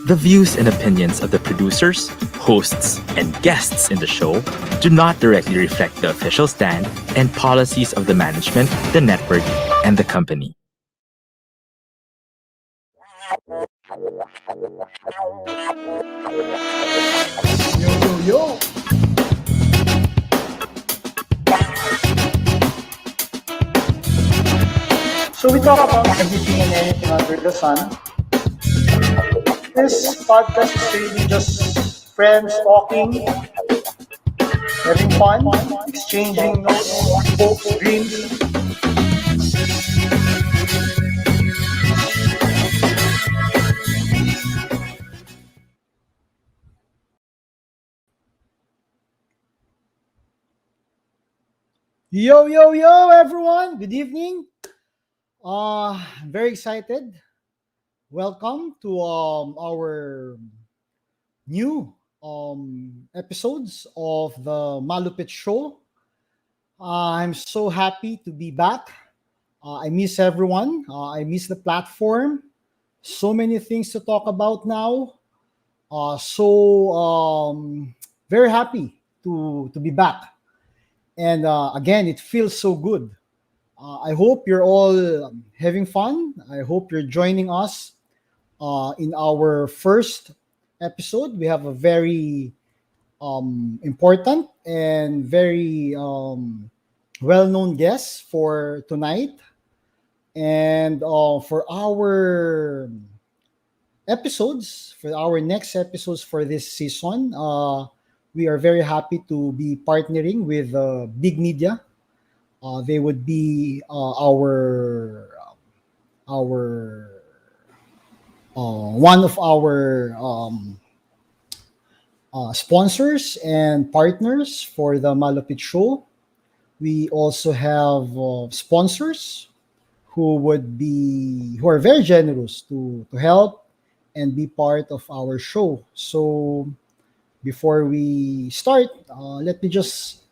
The views and opinions of the producers, hosts, and guests in the show do not directly reflect the official stand and policies of the management, the network, and the company. Yo. So we talk about everything and anything under the sun. This podcast is really just friends talking, having fun, exchanging notes, hopes, dreams. Yo, everyone. Good evening. I'm very excited. Welcome to our new episodes of the Malawpet show. I'm so happy to be back. I miss everyone. I miss the platform. So many things to talk about now. Very happy to be back. And again, it feels so good. I hope you're all having fun. I hope you're joining us in our first episode. We have a very important and very well-known guest for tonight. And for our episodes, for our next episodes for this season, we are very happy to be partnering with big media. They would be our one of our sponsors and partners for the Malawpet show. We also have sponsors who are very generous to help and be part of our show. So before we start, let me just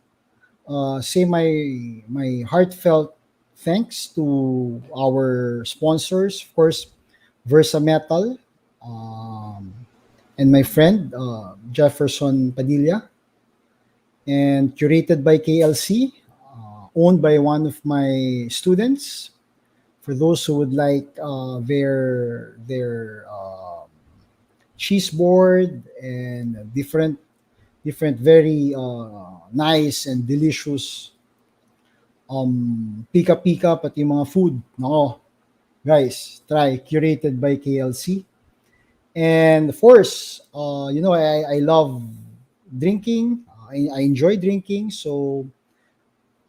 say my heartfelt thanks to our sponsors, of course, Versa Metal, and my friend Jefferson Padilla, and curated by KLC, owned by one of my students. For those who would like their cheese board and different very nice and delicious pika pati mga food. Nako, guys, try curated by KLC. And of course, I love drinking. I enjoy drinking. So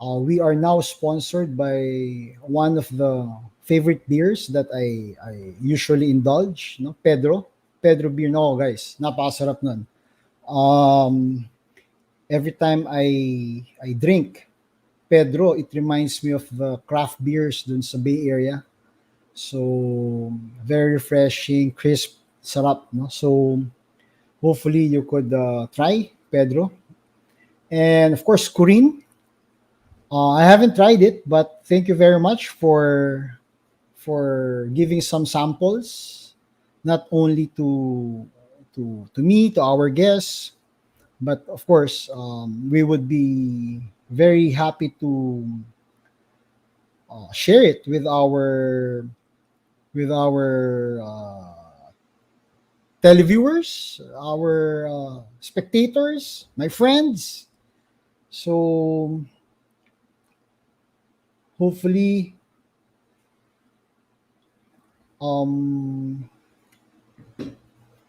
we are now sponsored by one of the favorite beers that I usually indulge, no? Pedro beer. No, guys, napakasarap nun. Um, every time I drink Pedro, it reminds me of the craft beers dun sa Bay Area. So very refreshing, crisp, sarap, no? So hopefully you could try Pedro. And of course, Kurin. I haven't tried it, but thank you very much for giving some samples, not only to me, to our guests, but of course, we would be very happy to share it with our televiewers, our spectators, my friends. So hopefully, um,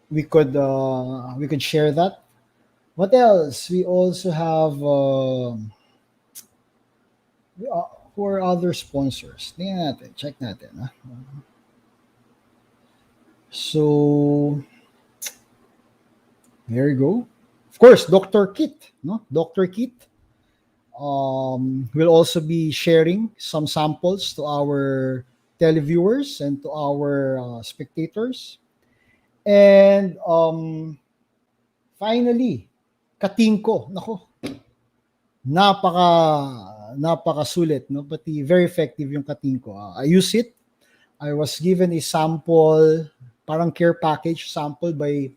we could share that. What else? We also have who are other sponsors? Tingnan natin, check natin. Ha? So there you go. Of course, Dr. Kit, no? Dr. Kit will also be sharing some samples to our televiewers and to our spectators. And finally, Katingko. Nako, napaka sulit, no? But very effective yung Katingko. I use it. I was given a sample, parang care package sample by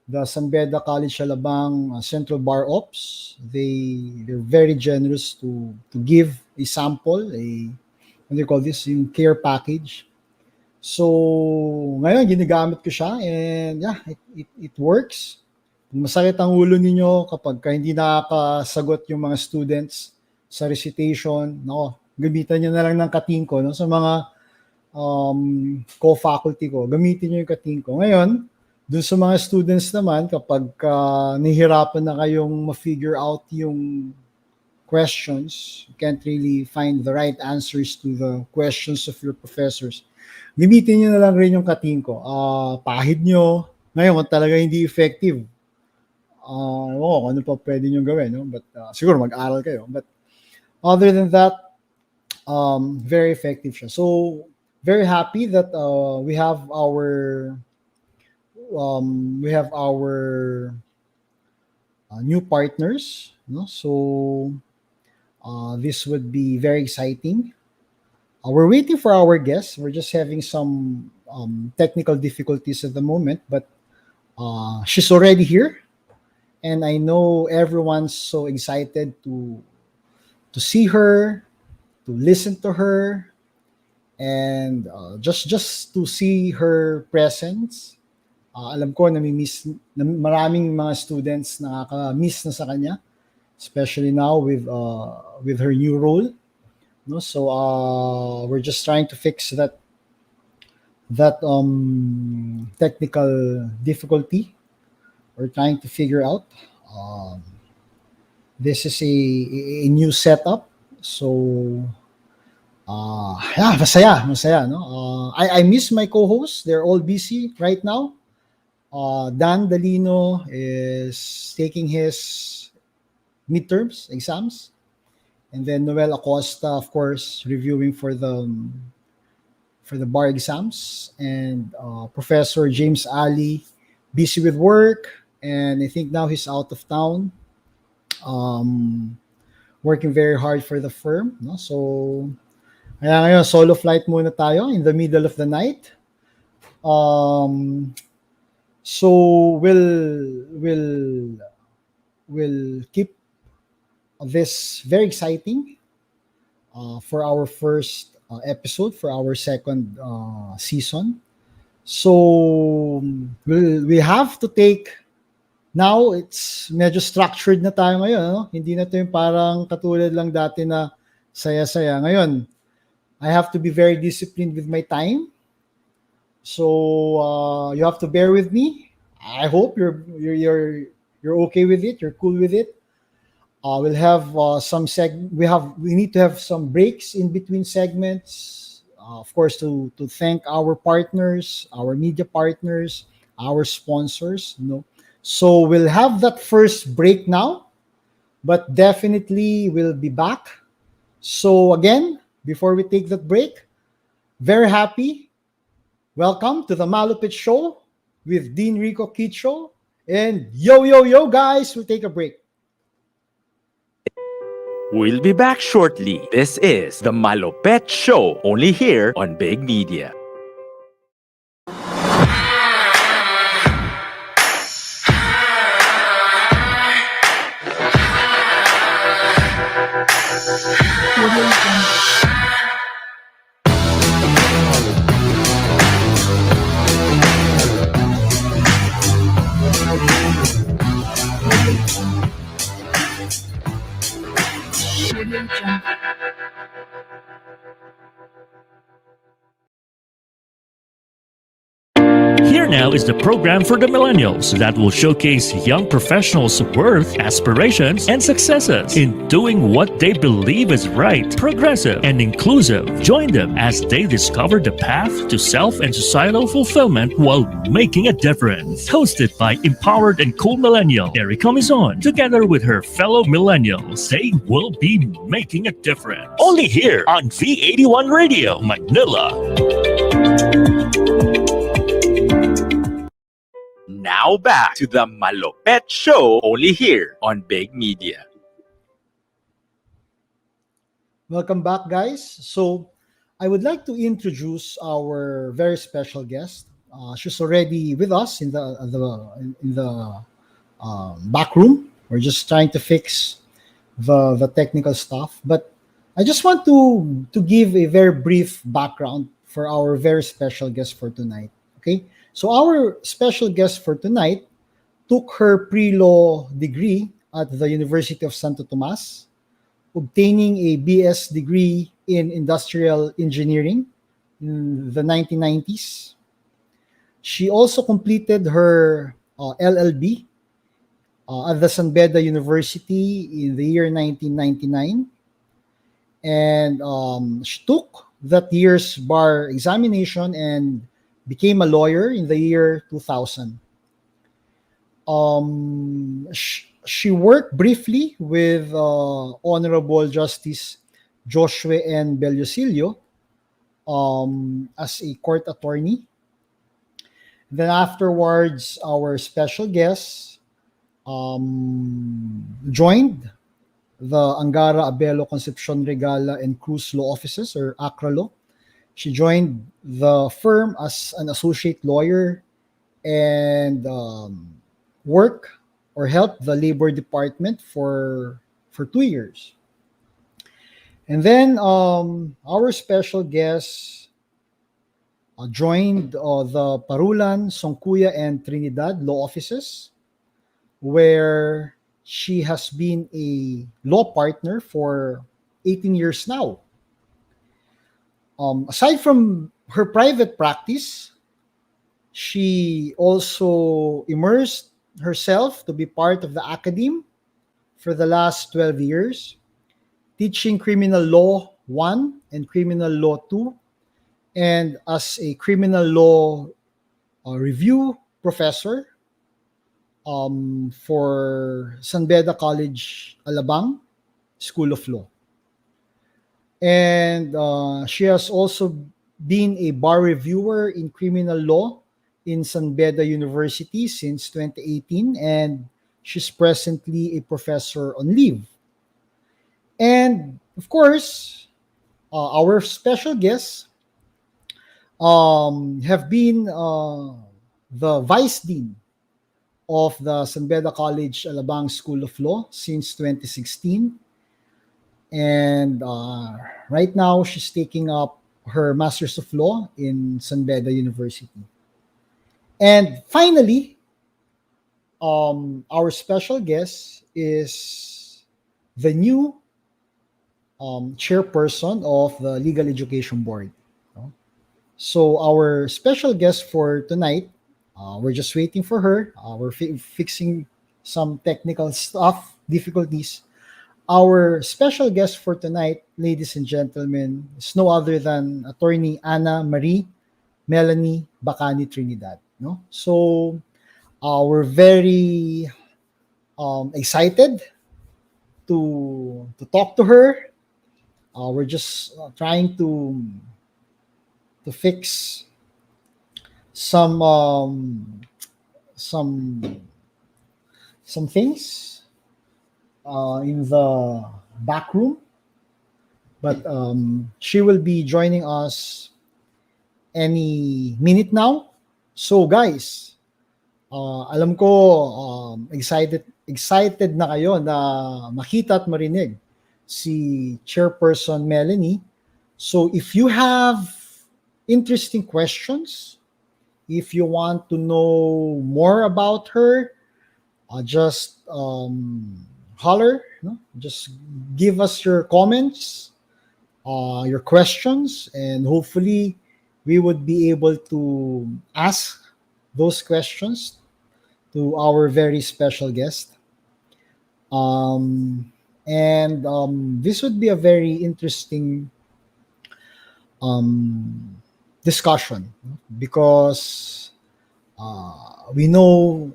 the San Beda College Alabang Central Bar Ops. They're very generous to give a sample, what do you call this, yung care package. So ngayon ginagamit ko siya, and yeah, it works. Kung masakit ang ulo ninyo kapag hindi nakakasagot yung mga students sa recitation, no, gamitan nyo na lang ng Katingko, no? Sa mga co-faculty ko, gamitin nyo yung Katingko. Ngayon, dun sa mga students naman, kapag nahihirapan na kayong ma-figure out yung questions, you can't really find the right answers to the questions of your professors, gamitin nyo na lang rin yung Katingko. Pahid nyo. Ngayon, talaga hindi effective, ano pa pwede nyo gawin, no? But siguro mag-aral kayo. But other than that, very effective siya. So, very happy that we have our new partners, no? So this would be very exciting. We're waiting for our guests. We're just having some technical difficulties at the moment, but she's already here, and I know everyone's so excited to see her, to listen to her, and just to see her presence. Alam ko maraming mga students nakaka-miss na sa kanya, especially now with her new role, no? So we're just trying to fix that technical difficulty. We're trying to figure out. This is a new setup, so yeah, masaya, no? I miss my co-hosts. They're all busy right now. Dan Dalino is taking his midterms exams, and then Noel Acosta, of course, reviewing for the bar exams, and Professor James Ali busy with work, and I think now he's out of town, working very hard for the firm, no? So kaya ngayon solo flight muna tayo in the middle of the night. So we'll keep this very exciting for our first episode for our second season. So we have to take, now it's medyo structured na tayo ngayon, no? Hindi na to yung parang katulad lang dati na saya-saya. Ngayon, I have to be very disciplined with my time. So you have to bear with me. I hope you're okay with it. You're cool with it. We'll have we need to have some breaks in between segments. Of course, to thank our partners, our media partners, our sponsors. So we'll have that first break now, but definitely we'll be back. So again, before we take that break, very happy. Welcome to the Malawpet Show with Dean Rico Quicho. And yo, guys, we'll take a break. We'll be back shortly. This is the Malawpet Show, only here on Big Media. Here now is the program for the millennials that will showcase young professionals' worth, aspirations, and successes in doing what they believe is right, progressive, and inclusive. Join them as they discover the path to self and societal fulfillment while making a difference. Hosted by empowered and cool millennial Erica Mizon, together with her fellow millennials, they will be making a difference. Only here on V81 Radio, Manila. Now back to the Malawpet Show, only here on Big Media. Welcome back, guys. So, I would like to introduce our very special guest. She's already with us in the back room. We're just trying to fix the technical stuff, but I just want to give a very brief background for our very special guest for tonight. Okay, so our special guest for tonight took her pre-law degree at the University of Santo Tomas, obtaining a BS degree in industrial engineering in the 1990s. She also completed her LLB at the San Beda University in the year 1999. And she took that year's bar examination and became a lawyer in the year 2000. She worked briefly with Honorable Justice Joshua N. Bellosilio as a court attorney. Then afterwards, our special guest joined the Angara, Abelo, Concepcion, Regala, and Cruz Law Offices, or ACRA Law. She joined the firm as an associate lawyer and work or help the labor department for 2 years. And then our special guest joined the Parulan, Songkuya, and Trinidad law offices, where she has been a law partner for 18 years now. Aside from her private practice, she also immersed herself to be part of the academe for the last 12 years, teaching criminal law 1 and criminal law 2, and as a criminal law review professor for San Beda College, Alabang School of Law. And she has also been a bar reviewer in criminal law in San Beda University since 2018, and she's presently a professor on leave. And of course, our special guests have been the vice dean of the San Beda College Alabang School of Law since 2016. And right now, she's taking up her Master's of Law in San Beda University. And finally, our special guest is the new chairperson of the Legal Education Board. So our special guest for tonight, we're just waiting for her. We're fixing some technical stuff, difficulties. Our special guest for tonight, ladies and gentlemen, is no other than Attorney Ana Marie Melanie Bacani Trinidad. No, so we're very excited to talk to her. We're just trying to fix some some some things in the back room, but she will be joining us any minute now. So guys, alam ko excited na kayo na makita at marinig si Chairperson Melanie. So if you have interesting questions, if you want to know more about her, just holler, no? Just give us your comments, your questions, and hopefully we would be able to ask those questions to our very special guest. And this would be a very interesting discussion, no? Because we know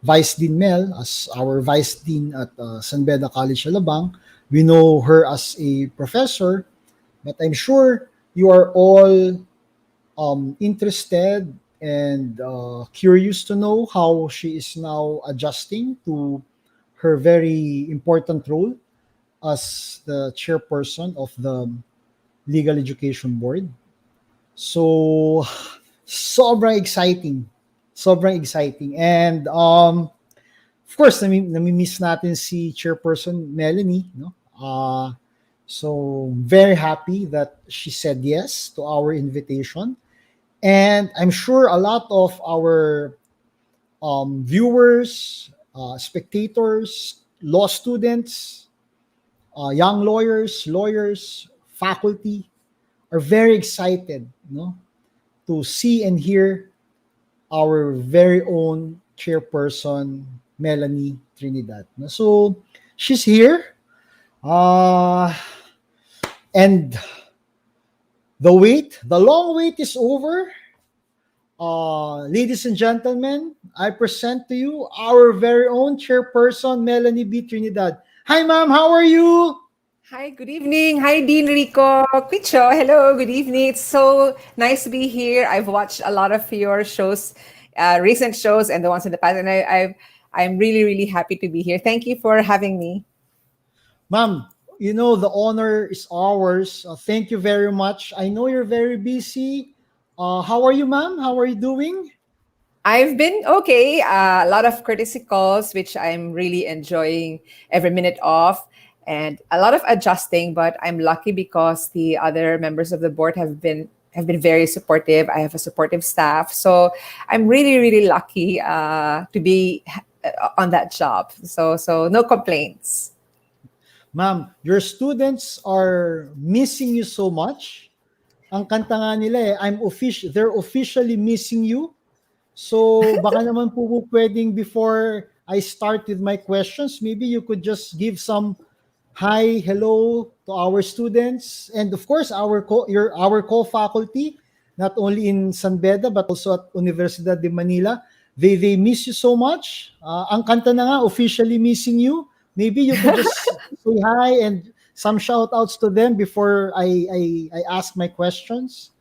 Vice Dean Mel as our Vice Dean at San Beda College Alabang. We know her as a professor, but I'm sure you are all interested and curious to know how she is now adjusting to her very important role as the chairperson of the Legal Education Board. So, sobrang exciting. Sobrang exciting. And of course, nami-miss natin si Chairperson Melanie, no? So very happy that she said yes to our invitation. And I'm sure a lot of our viewers, spectators, law students, young lawyers, faculty are very excited, no, to see and hear our very own chairperson, Melanie Trinidad. So she's here. And the long wait is over. Ladies and gentlemen, I present to you our very own chairperson, Melanie B. Trinidad. Hi, ma'am. How are you? Hi, good evening. Hi, Dean Rico Quicho. Hello, good evening. It's so nice to be here. I've watched a lot of your shows, recent shows, and the ones in the past, and I'm really, really happy to be here. Thank you for having me. Ma'am, you know, the honor is ours. Thank you very much. I know you're very busy. How are you, ma'am? How are you doing? I've been okay. A lot of courtesy calls, which I'm really enjoying every minute of, and a lot of adjusting. But I'm lucky because the other members of the board have been very supportive. I have a supportive staff, so I'm really, really lucky to be on that job. So no complaints. Ma'am, your students are missing you so much. Ang kanta nga nila they're officially missing you. So baka naman po pwedeng before I start with my questions, maybe you could just give some hi, hello to our students and of course our co-faculty, not only in San Beda but also at Universidad de Manila. They miss you so much. Ang kanta na nga, officially missing you. Maybe you could just say hi and some shout outs to them before I ask my questions.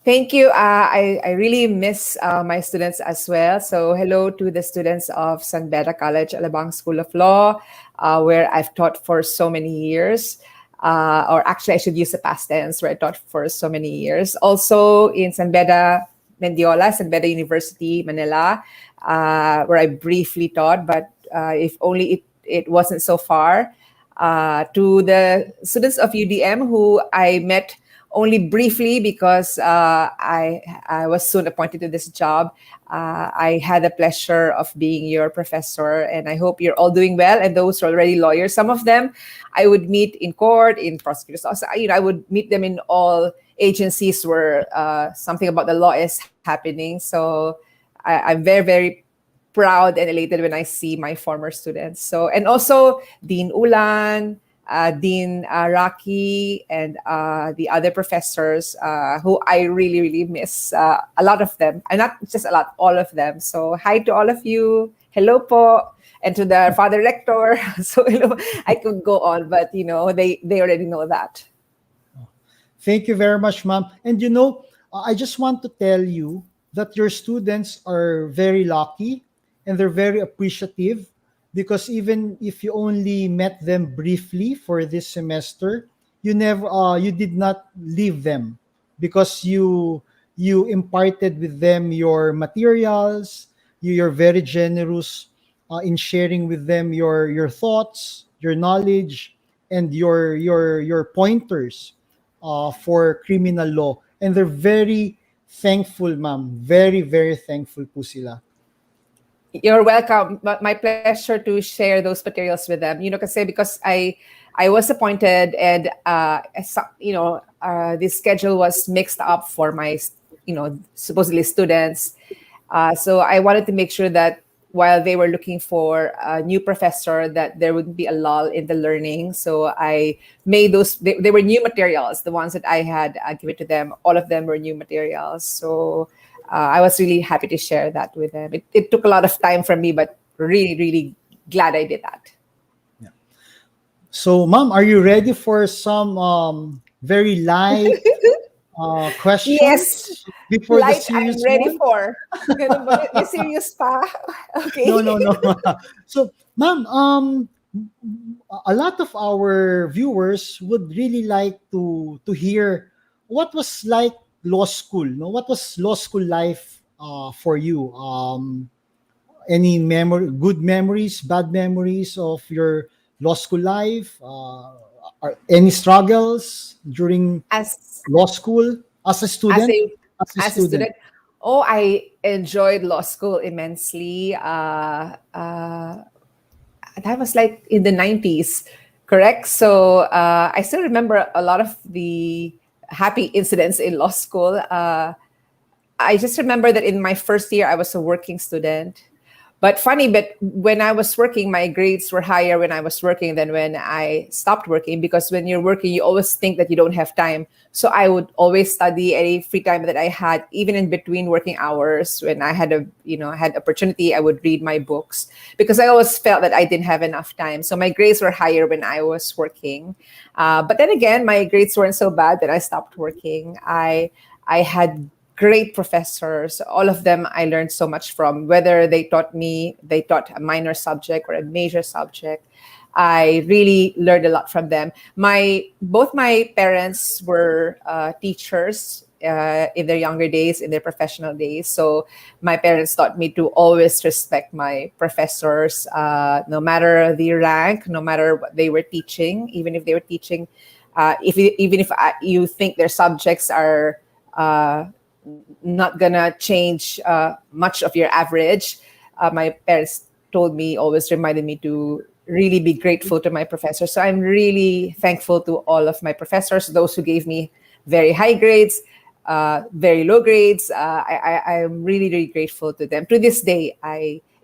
Thank you. I really miss my students as well. So hello to the students of San Beda College, Alabang School of Law, where I've taught for so many years. Or actually, I should use the past tense, where I taught for so many years. Also in San Beda, Mendiola, San Beda University, Manila, where I briefly taught, but if only it wasn't so far. To the students of UDM who I met only briefly because I was soon appointed to this job. I had the pleasure of being your professor, and I hope you're all doing well. And those who are already lawyers, some of them I would meet in court, in prosecutors' office. I would meet them in all agencies where something about the law is happening. So I'm very, very proud and elated when I see my former students. So, and also Dean Ulan, Dean Raki, and the other professors who I really, really miss. A lot of them, and not just a lot, all of them. So, hi to all of you. Hello po. And to the Father Rector. So, I could go on, but they already know that. Thank you very much, ma'am. And I just want to tell you that your students are very lucky and they're very appreciative, because even if you only met them briefly for this semester, you did not leave them, because you imparted with them your materials. You're very generous in sharing with them your thoughts, your knowledge, and your pointers for criminal law. And they're very thankful, ma'am. Very, very thankful po sila. You're welcome. But my pleasure to share those materials with them. Because I was appointed, and the schedule was mixed up for my supposedly students. So I wanted to make sure that while they were looking for a new professor, that there wouldn't be a lull in the learning. So I made those. They were new materials. The ones that I had given to them, all of them were new materials. So I was really happy to share that with them. It took a lot of time from me, but really, really glad I did that. Yeah. So, ma'am, are you ready for some very light questions? Yes. Before Light, the serious I'm ready one? for. The serious pa. Okay. No. So, ma'am, a lot of our viewers would really like to hear what was like law school. No, what was law school life for you? Any good memories, bad memories of your law school life? Any struggles during As law school as a as student? a As a as a student. student, oh, I enjoyed law school immensely. That was like in the 90s, correct? So I still remember a lot of the happy incidents in law school. I just remember that in my first year, I was a working student. But when I was working, my grades were higher when I was working than when I stopped working, because when you're working, you always think that you don't have time. So I would always study any free time that I had, even in between working hours. When I had had opportunity, I would read my books, because I always felt that I didn't have enough time. So my grades were higher when I was working. But then again, my grades weren't so bad that I stopped working. I had great professors. All of them I learned so much from, whether they taught a minor subject or a major subject. I really learned a lot from them. Both my parents were teachers in their younger days, in their professional days. So my parents taught me to always respect my professors, no matter the rank, no matter what they were teaching, even if they were teaching, even if you think their subjects are not gonna change much of your average. My parents always reminded me to really be grateful to my professors. So I'm really thankful to all of my professors, those who gave me very high grades, very low grades. I'm really, really grateful to them. To this day,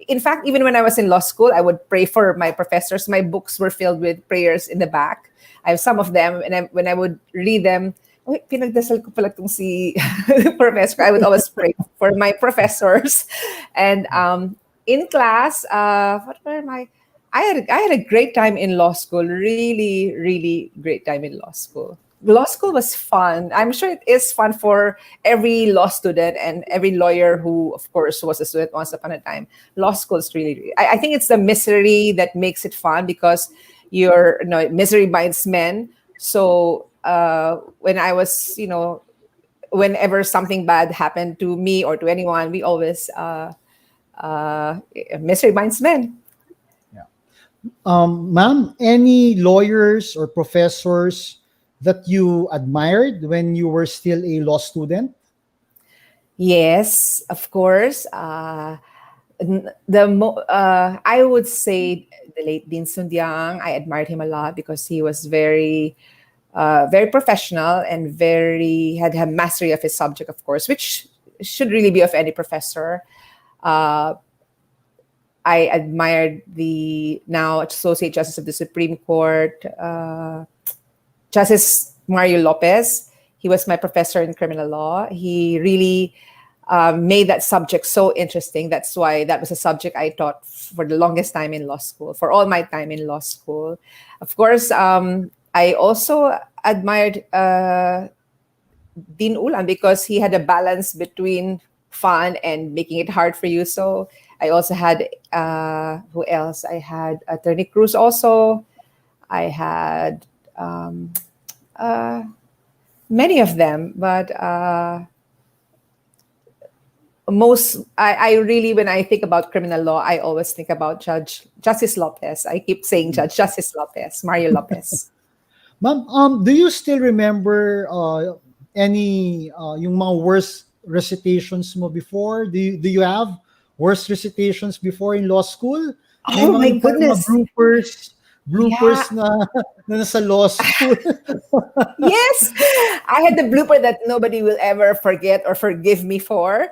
in fact, even when I was in law school, I would pray for my professors. My books were filled with prayers in the back. I have some of them, and when I would read them, pinagdasal ko pala tong si professor. I would always pray for my professors. And in class, what were my? I had a great time in law school. Really, really great time in law school. Law school was fun. I'm sure it is fun for every law student and every lawyer who, of course, was a student once upon a time. Law school is really. I think it's the misery that makes it fun, because misery binds men. So when I was, whenever something bad happened to me or to anyone, we always misery binds men. Ma'am, any lawyers or professors that you admired when you were still a law student? Yes, of course. I would say the late Dean Sundiang. I admired him a lot because he was very professional and very had mastery of his subject, of course, which should really be of any professor. Uh, I admired the now Associate Justice of the Supreme Court, Justice Mario Lopez. He was my professor in criminal law. He really made that subject so interesting. That's why that was a subject I taught for the longest time in law school, for all my time in law school. Of course, I also admired Dean Ulan because he had a balance between fun and making it hard for you. So I also had, who else? I had Attorney Cruz also. I had many of them, but I really, when I think about criminal law, I always think about Justice Lopez. I keep saying Justice Lopez, Mario Lopez. Ma'am, do you still remember any yung mga worst recitations mo before? Do you have worst recitations before in law school? Oh my goodness. Bloopers na nasa law school. Yes, I had the blooper that nobody will ever forget or forgive me for.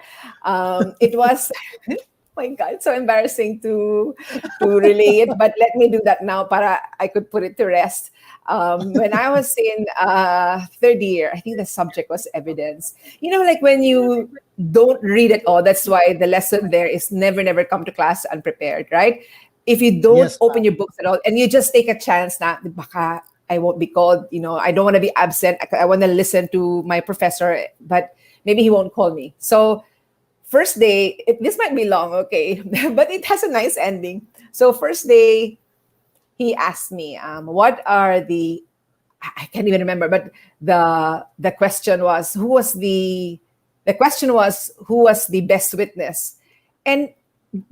It was, oh my God, so embarrassing to relay it, but let me do that now para I could put it to rest. When I was in third year, I think the subject was evidence. You know, like when you don't read at all, that's why the lesson there is never come to class unprepared, right? If you don't open your books at all and you just take a chance na baka I won't be called, I don't want to be absent. I want to listen to my professor, but maybe he won't call me. So first day, this might be long, okay, but it has a nice ending. So first day, he asked me, what are I can't even remember, but the question was, who was the best witness? And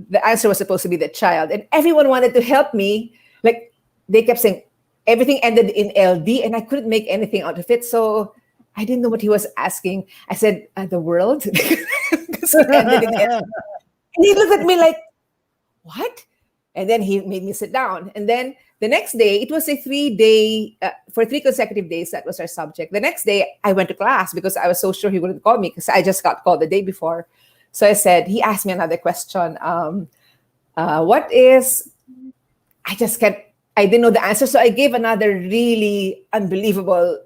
the answer was supposed to be the child. And everyone wanted to help me. Like, they kept saying, everything ended in LD, and I couldn't make anything out of it. So I didn't know what he was asking. I said, the world? Because it ended in LD. And he looked at me like, what? And then he made me sit down. And then the next day, it was a 3-day, for 3 consecutive days, that was our subject. The next day, I went to class because I was so sure he wouldn't call me because I just got called the day before. So I said, he asked me another question. I didn't know the answer. So I gave another really unbelievable,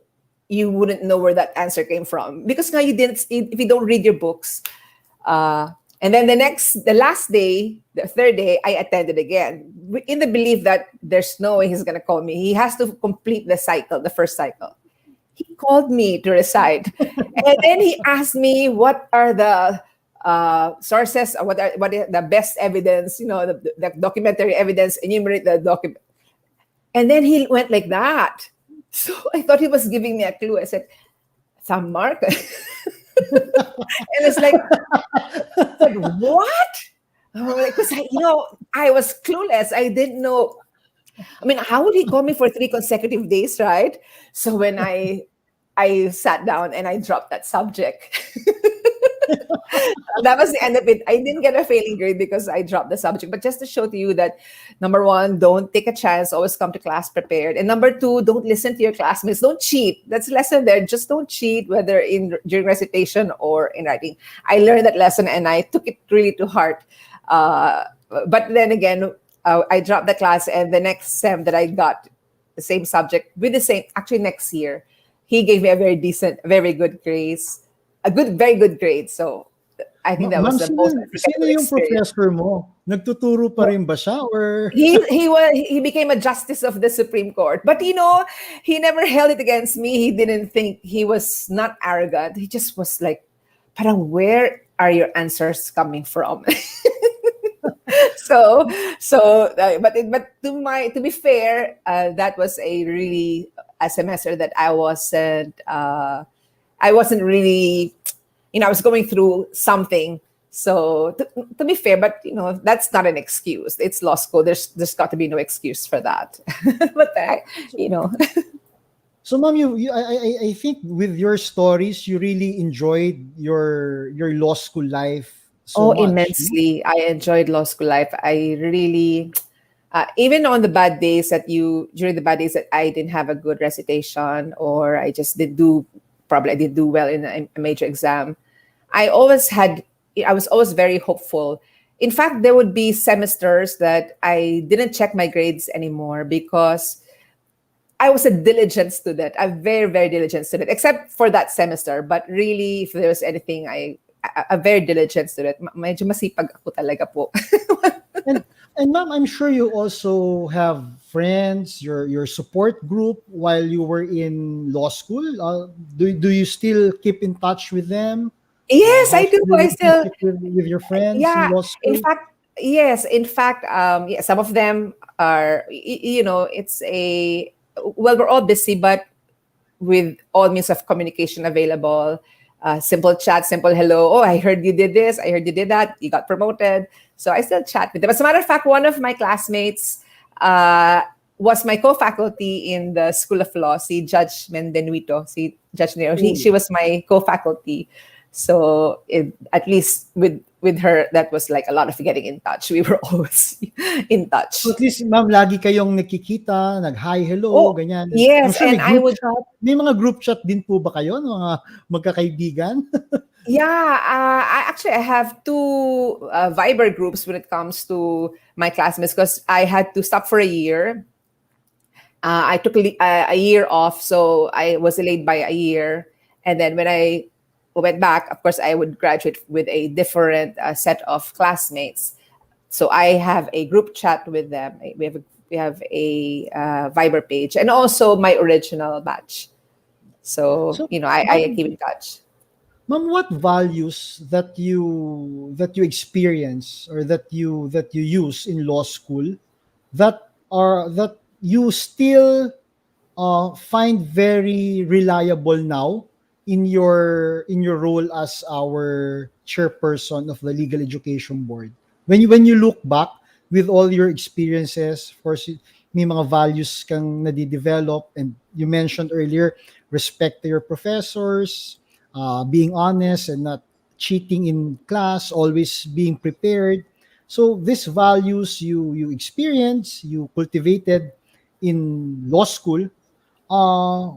you wouldn't know where that answer came from. Because now if you don't read your books. And then the last day, the third day, I attended again. In the belief that there's no way he's going to call me. He has to complete the first cycle. He called me to recite. And then he asked me, what are the sources, what are the best evidence, the documentary evidence, enumerate the document. And then he went like that. So I thought he was giving me a clue. I said, San Marcos. And it's like, what? Because I was clueless. I didn't know. I mean, how would he call me for 3 consecutive days, right? So when I sat down and I dropped that subject. That was the end of it. I didn't get a failing grade because I dropped the subject. But just to show to you that, number 1, don't take a chance. Always come to class prepared. And number 2, don't listen to your classmates. Don't cheat. That's a lesson there. Just don't cheat, whether during recitation or in writing. I learned that lesson and I took it really to heart. But then again, I dropped the class, and the next sem that I got the same subject with actually next year, he gave me a very good grades. Very good grade. So I think that was the most sino yung professor mo? Nagtuturo pa rin ba siya, or he became a justice of the Supreme Court. But he never held it against me. He didn't think, he was not arrogant. He just was like, parang, where are your answers coming from? But to be fair, that was a semester that I wasn't really, I was going through something. So to be fair, but that's not an excuse. It's law school. There's got to be no excuse for that. But So, ma'am, I think with your stories, you really enjoyed your law school life so Oh, much. No? immensely. I enjoyed law school life. I really, even on the bad days during the bad days that I didn't have a good recitation or I just didn't do, probably I didn't do well in a major exam. I always had, I was always very hopeful. In fact, there would be semesters that I didn't check my grades anymore because I was a diligent student, a very, very diligent student, except for that semester. But really, if there was anything, a very diligent student. Medyo masipag ako talaga po. And and ma'am, I'm sure you also have friends, your support group while you were in law school. Do you still keep in touch with them? Yes, I How's do. the I still, relationship with your friends in yeah. law In school? fact, yes. In fact, yeah, some of them are, it's well, we're all busy, but with all means of communication available. Simple chat, simple hello. Oh, I heard you did this. I heard you did that. You got promoted. So I still chat with them. As a matter of fact, one of my classmates uh, was my co-faculty in the School of Law, si Judge Mendenuito, si Judge Nero. She Oh. was my co-faculty. So at least with her, that was like a lot of getting in touch. We were always in So touch. at least, ma'am, lagi kayong nakikita, nag-hi, hello, Oh, ganyan. I'm yes. sure And may I group would chat. May mga group chat din po ba kayo, mga magkakaibigan? Yeah, I have two Viber groups when it comes to my classmates because I had to stop for a year. I took a year off, so I was delayed by a year. And then when I went back, of course, I would graduate with a different set of classmates. So I have a group chat with them. We have a Viber page, and also my original batch. So So, I ma'am, keep in touch. ma'am, what values that you experience or that you use in law school that you still find very reliable now in your role as our chairperson of the Legal Education Board? When you look back with all your experiences, of course, may mga values kang nadidevelop, and you mentioned earlier respect to your professors, being honest and not cheating in class, always being prepared. So these values you experience, you cultivated in law school. Uh,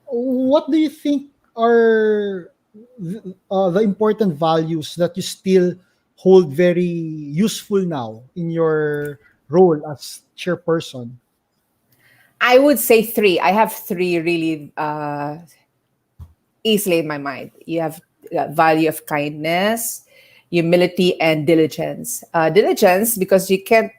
what do you think are the important values that you still hold very useful now in your role as chairperson? I would say three. I have three really easily in my mind. You have value of kindness, humility, and diligence. Diligence because you can't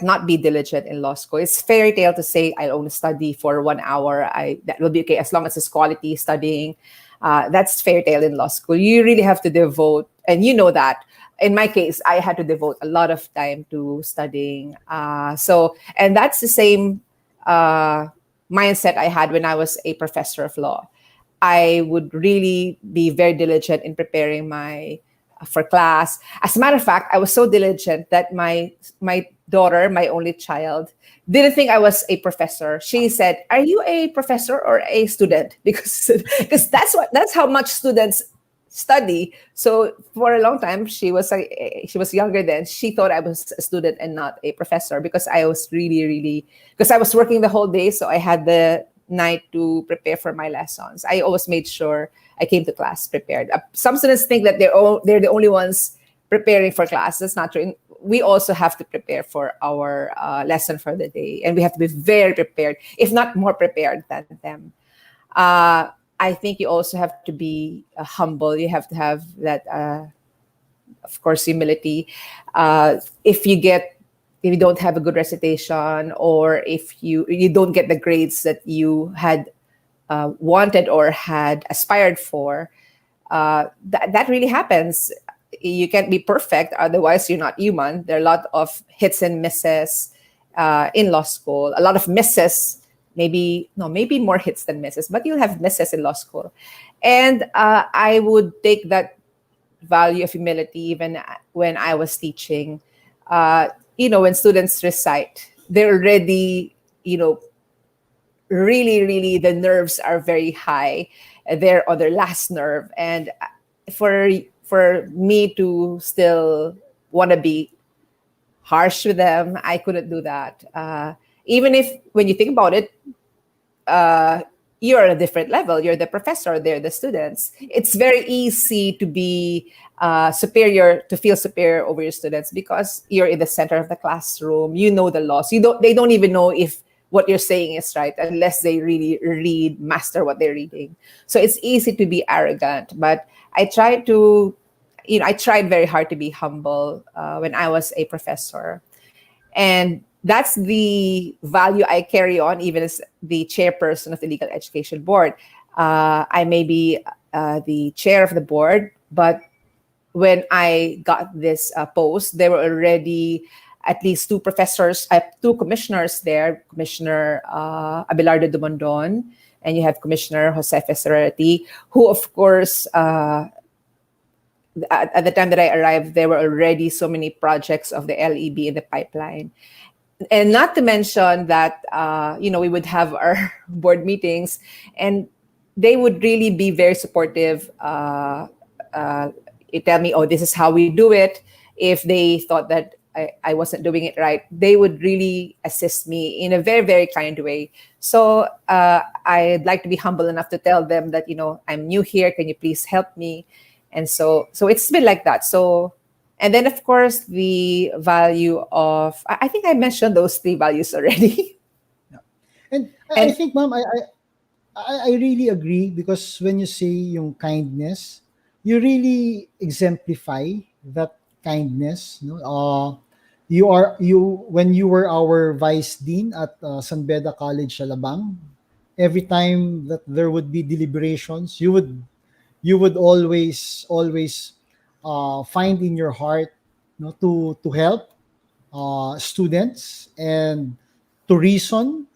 not be diligent in law school. It's fairy tale to say I'll only study for 1 hour. That will be okay as long as it's quality studying. That's fairy tale in law school. You really have to devote, and you know that. In my case, I had to devote a lot of time to studying. And that's the same uh, mindset I had when I was a professor of law. I would really be very diligent in preparing my for class. As a matter of fact, I was so diligent that my daughter, my only child, didn't think I was a professor. She said, "Are you a professor or a student?" Because that's how much students study. So for a long time, she was younger then. She thought I was a student and not a professor because I was really really because I was working the whole day, so I had the night to prepare for my lessons. I always made sure I came to class prepared. Some students think that they're the only ones preparing for class. That's not true. We also have to prepare for our lesson for the day, and we have to be very prepared, if not more prepared than them. Uh, I think you also have to be humble. You have to have that, of course, humility. If you don't have a good recitation, or if you don't get the grades that you had wanted or had aspired for, that really happens. You can't be perfect, otherwise you're not human. There are a lot of hits and misses in law school. A lot of misses, maybe more hits than misses, but you'll have misses in law school. And I would take that value of humility even when I was teaching. When students recite, they're already, really, really, the nerves are very high. They're on their last nerve. And for me to still want to be harsh with them, I couldn't do that. Even if, when you think about it, you're at a different level. You're the professor, they're the students. It's very easy to be superior, to feel superior over your students because you're in the center of the classroom. You know the laws. They don't even know if what you're saying is right unless they really master what they're reading. So it's easy to be arrogant. But I tried very hard to be humble when I was a professor. And that's the value I carry on, even as the chairperson of the Legal Education Board. I may be the chair of the board, but when I got this post, there were already at least two commissioners there, Commissioner Abelardo Dumondon, and you have Commissioner Josefe Serrati, who, of course, at the time that I arrived, there were already so many projects of the LEB in the pipeline. And not to mention that, we would have our board meetings and they would really be very supportive. You tell me, oh, this is how we do it. If they thought that I wasn't doing it right, they would really assist me in a very, very kind way. So I'd like to be humble enough to tell them that, I'm new here. Can you please help me? And so it's been like that. So, and then of course the value of, I think I mentioned those three values already. Yeah. And I think, ma'am, I really agree, because when you say yung kindness, you really exemplify that kindness. When you were our vice dean at San Beda College, Alabang, every time that there would be deliberations, you would always find in your heart, to help students and to reason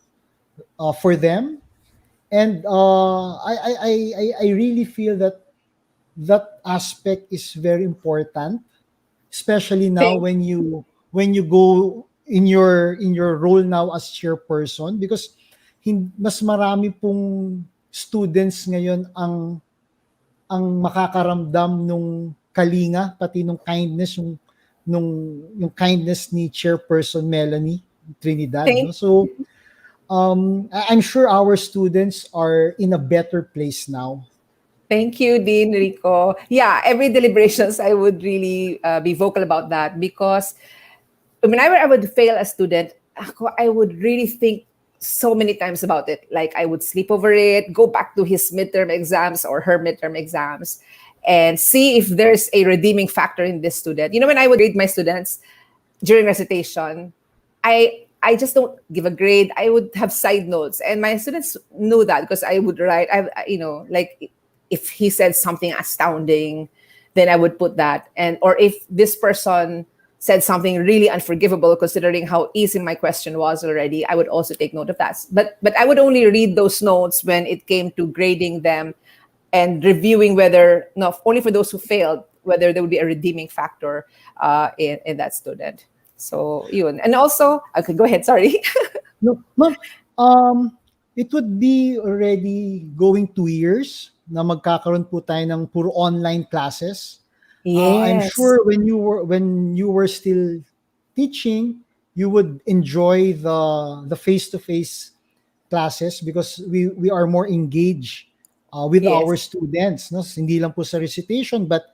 for them. And I really feel that aspect is very important, especially now when you go in your role now as chairperson, because mas marami pong students ngayon ang makakaramdam nung kalinga, pati nung kindness, yung kindness ni Chairperson Melanie Trinidad. So I'm sure our students are in a better place now. Thank you, Dean Rico. Yeah, every deliberations, I would really be vocal about that, because whenever I would fail a student, I would really think so many times about it. Like I would sleep over it, go back to his midterm exams or her midterm exams, and see if there's a redeeming factor in this student. When I would grade my students during recitation, I just don't give a grade. I would have side notes, and my students knew that because I would write. Like if he said something astounding, then I would put that, or if this person said something really unforgivable considering how easy my question was already, I would also take note of that. But I would only read those notes when it came to grading them and reviewing whether, only for those who failed, whether there would be a redeeming factor in that student. So yun. And also, okay, go ahead, sorry. No, ma'am, it would be already going 2 years na magkakaroon po tayo ng puro online classes. Yes. I'm sure when you were still teaching, you would enjoy the face-to-face classes, because we are more engaged with our students. No? Hindi lang po sa recitation, but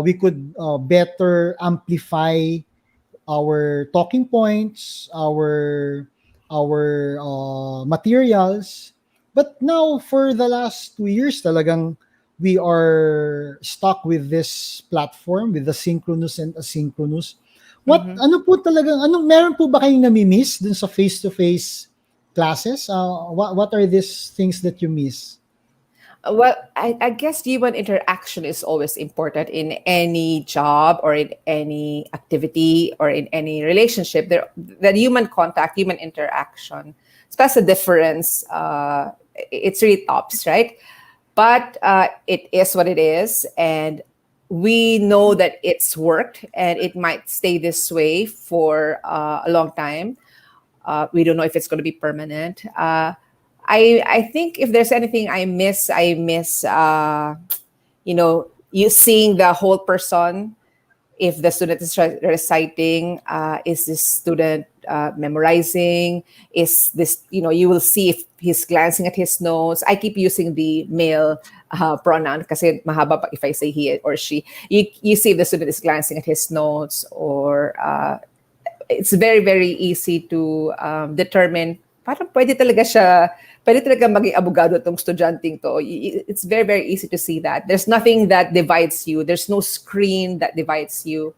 we could better amplify our talking points, our materials. But now, for the last 2 years, talagang we are stuck with this platform, with the synchronous and asynchronous. Meron po ba kayong nami-miss dun sa face-to-face classes? What are these things that you miss? Well, I guess human interaction is always important in any job or in any activity or in any relationship. The human contact, human interaction, that's the difference. It's really tops, right? But it is what it is, and we know that it's worked, and it might stay this way for a long time. We don't know if it's going to be permanent. I think if there's anything I miss, you seeing the whole person. If the student is reciting, is this student memorizing? Is this, you will see if he's glancing at his notes. I keep using the male pronoun kasi mahaba pa if I say he or she. You see if the student is glancing at his notes, or it's very, very easy to determine, parang pwede talaga maging abogado tong estudyanteng to. It's very, very easy to see that. There's nothing that divides you. There's no screen that divides you.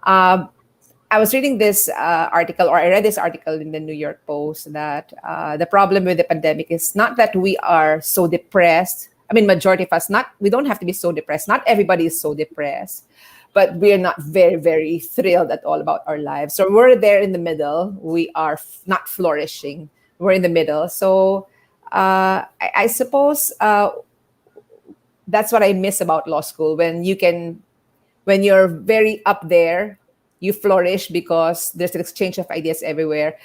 I was reading this article, or I read this article in the New York Post, that the problem with the pandemic is not that we are so depressed. I mean, majority of us, we don't have to be so depressed. Not everybody is so depressed, but we're not very, very thrilled at all about our lives. So we're there in the middle. We are not flourishing. We're in the middle. So I suppose that's what I miss about law school. When you're very up there, you flourish because there's an exchange of ideas everywhere.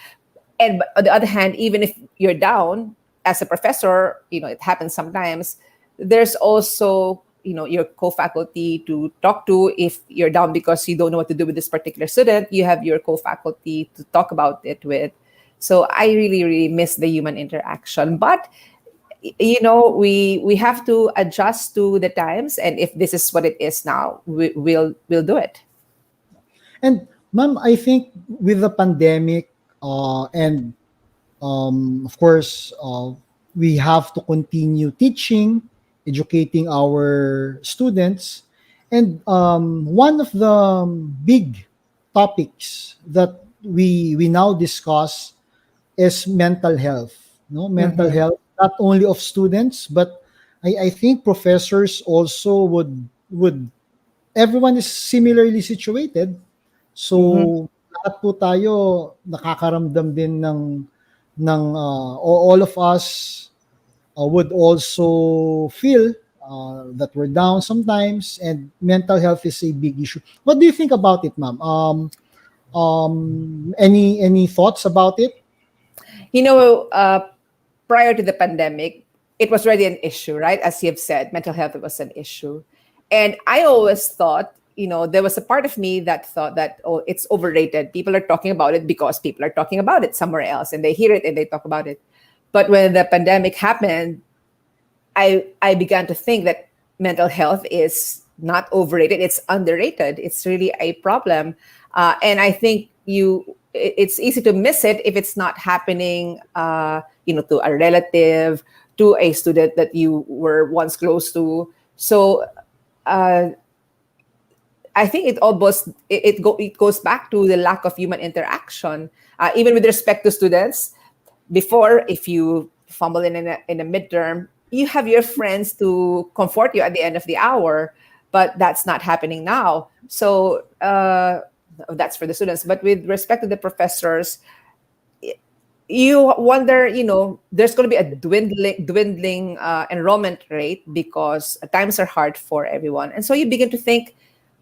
And on the other hand, even if you're down as a professor, it happens sometimes, there's also, your co-faculty to talk to. If you're down because you don't know what to do with this particular student, you have your co-faculty to talk about it with. So I really, really miss the human interaction. But, we have to adjust to the times. And if this is what it is now, we'll do it. And ma'am, I think with the pandemic, and of course, we have to continue teaching, educating our students. And one of the big topics that we now discuss is mental health. Mental health, not only of students, but I think professors also would everyone is similarly situated. So lahat po tayo nakakaramdam din ng all of us would also feel that we're down sometimes, and mental health is a big issue. What do you think about it, ma'am? Any thoughts about it? Prior to the pandemic, it was already an issue, right? As you've said, mental health was an issue. And I always thought, there was a part of me that thought that, it's overrated. People are talking about it because people are talking about it somewhere else, and they hear it and they talk about it. But when the pandemic happened, I began to think that mental health is not overrated, it's underrated. It's really a problem. And I think it's easy to miss it if it's not happening, to a relative, to a student that you were once close to. So I think it goes back to the lack of human interaction, even with respect to students. Before, if you fumble in a midterm, you have your friends to comfort you at the end of the hour, but that's not happening now. So that's for the students. But with respect to the professors, you wonder, there's going to be a dwindling enrollment rate because times are hard for everyone. And so you begin to think,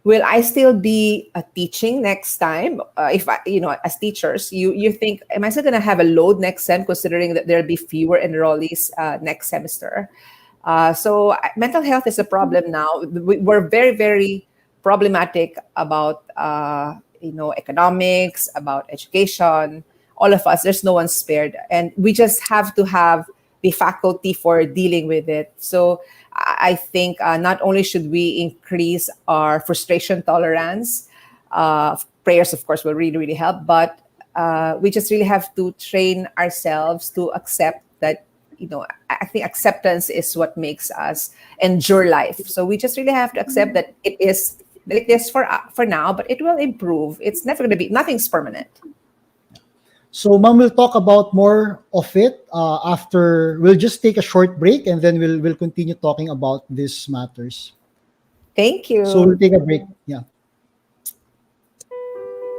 will I still be teaching next time? If I, as teachers, you think, am I still going to have a load next sem, considering that there'll be fewer enrollees next semester? So mental health is a problem now. We're very, very problematic about, economics, about education. All of us, there's no one spared. And we just have to have the faculty for dealing with it. So I think not only should we increase our frustration tolerance, prayers, of course, will really, really help, but we just really have to train ourselves to accept that, I think acceptance is what makes us endure life. So we just really have to accept that it is for now, but it will improve. It's never going to be, nothing's permanent. So, ma'am, we'll talk about more of it after. We'll just take a short break, and then we'll continue talking about these matters. Thank you. So we'll take a break. Yeah.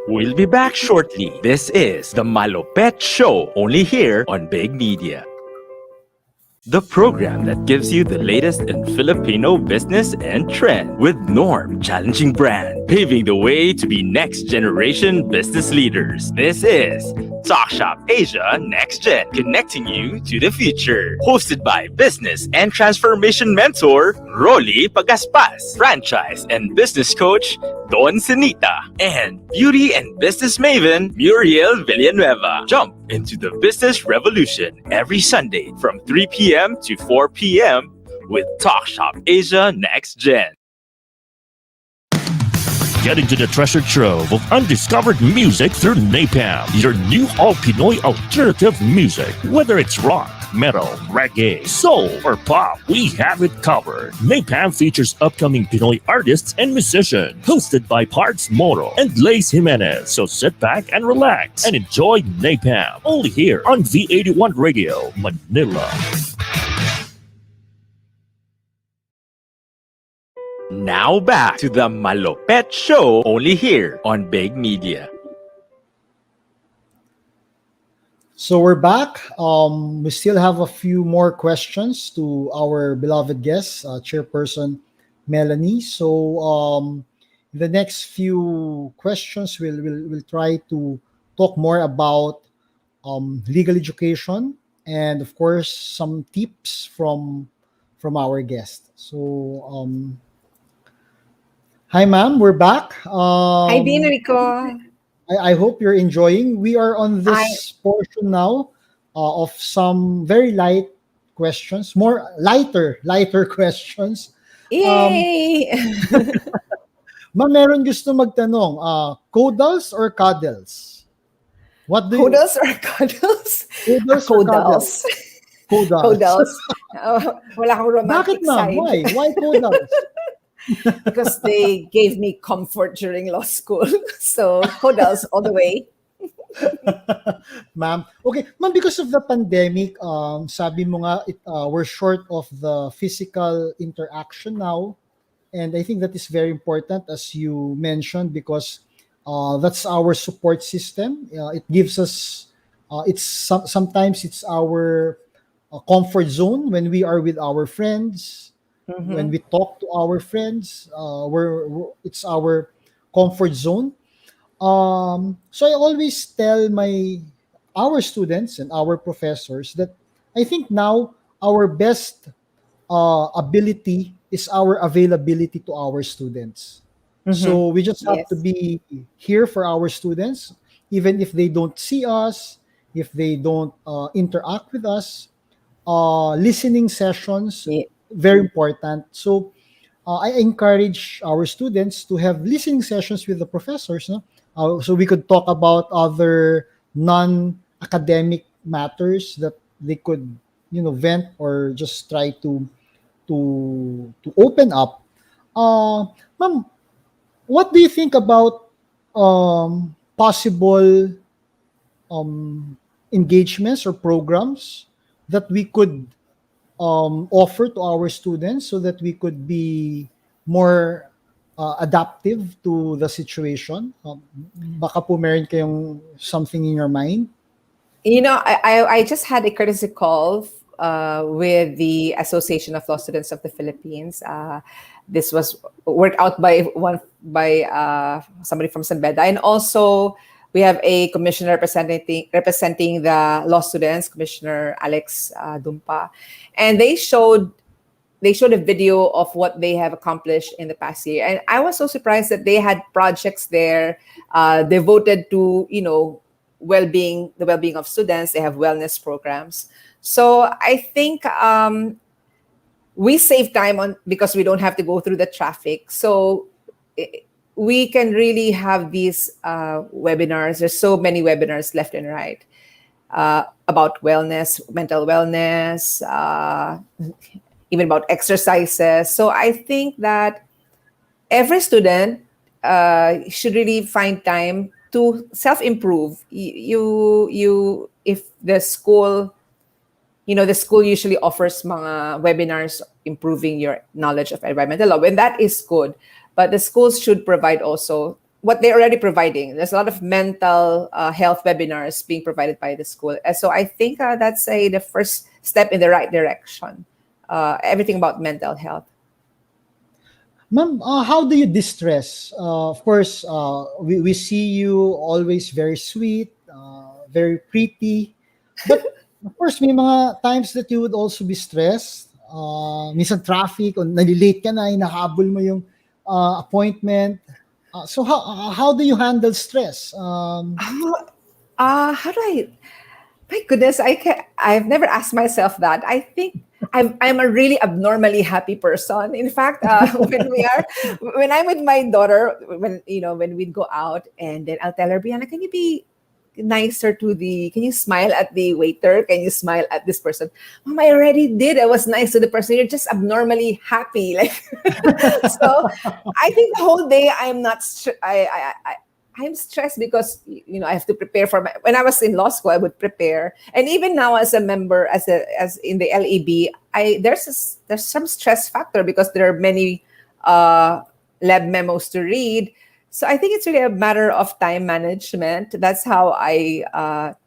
We'll be back shortly. This is the Malawpet Show, only here on Big Media. The program that gives you the latest in Filipino business and trend, with Norm challenging brand, paving the way to be next generation business leaders. This is Talk Shop Asia Next Gen, connecting you to the future. Hosted by business and transformation mentor Rolly Pagaspas, franchise and business coach Don Senita, and beauty and business maven Muriel Villanueva. Jump into the business revolution every Sunday from 3 p.m. to 4 p.m. with Talk Shop Asia Next Gen. Get into the treasure trove of undiscovered music through Napalm, your new all-Pinoy alternative music. Whether it's rock, metal, reggae, soul, or pop, we have it covered. Napalm features upcoming Pinoy artists and musicians, hosted by Parts Moro and Lace Jimenez. So sit back and relax and enjoy Napalm, only here on V81 Radio, Manila. Now back to the Malawpet Show, only here on Big Media. So we're back. We still have a few more questions to our beloved guest, Chairperson Melanie. So the next few questions, we'll try to talk more about legal education and, of course, some tips from our guest. So, hi, ma'am. We're back. Hi, Dean Rico. I hope you're enjoying. We are on this portion now of some very light questions, more lighter questions. Yay! Ma'am, meron gusto magtanong, codals or cuddles? What do Codals or cuddles? Codals or Codals. Codals. Codals. Wala akong Bakit, romantic ma'am? side. Why codals? Because they gave me comfort during law school. So, codals all the way. Ma'am. Okay, ma'am, because of the pandemic, sabi mo nga, we're short of the physical interaction now. And I think that is very important, as you mentioned, because that's our support system. It gives us, sometimes it's our comfort zone when we are with our friends. When we talk to our friends, it's our comfort zone. So I always tell our students and our professors that I think now our best ability is our availability to our students. So we just have to be here for our students, even if they don't see us, if they don't interact with us. Listening sessions, very important. So I encourage our students to have listening sessions with the professors, no? So we could talk about other non-academic matters that they could, vent or just try to open up. Ma'am, what do you think about possible engagements or programs that we could offer to our students so that we could be more adaptive to the situation? Baka po meron kayong something in your mind? I just had a courtesy call with the Association of Law Students of the Philippines. This was worked out by somebody from San Beda, and also we have a commissioner representing the law students, Commissioner Alex Dumpa, and they showed a video of what they have accomplished in the past year. And I was so surprised that they had projects there devoted to, the well-being of students. They have wellness programs. So I think we save time because we don't have to go through the traffic. So we can really have these webinars. There's so many webinars left and right about wellness, mental wellness, even about exercises. So I think that every student should really find time to self-improve. If the school, the school usually offers mga webinars improving your knowledge of environmental law, and that is good. But the schools should provide also what they're already providing. There's a lot of mental health webinars being provided by the school. And so I think that's the first step in the right direction. Everything about mental health. Ma'am, how do you distress? Of course, we see you always very sweet, very pretty. But of course, may mga times that you would also be stressed. Minsan traffic, o nalilate ka na, hinahabol mo yung appointment. So how do you handle stress? How do I? My goodness, I've never asked myself that. I think I'm a really abnormally happy person. In fact, when I'm with my daughter, when we'd go out, and then I'll tell her, Brianna, can you be nicer can you smile at the waiter? Can you smile at this person? Mom, I already did. I was nice to the person. You're just abnormally happy. Like, so I think the whole day I'm not, I'm stressed because I have to prepare when I was in law school, I would prepare. And even now as a member, as in the LEB, there's some stress factor because there are many lab memos to read. So I think it's really a matter of time management. That's how I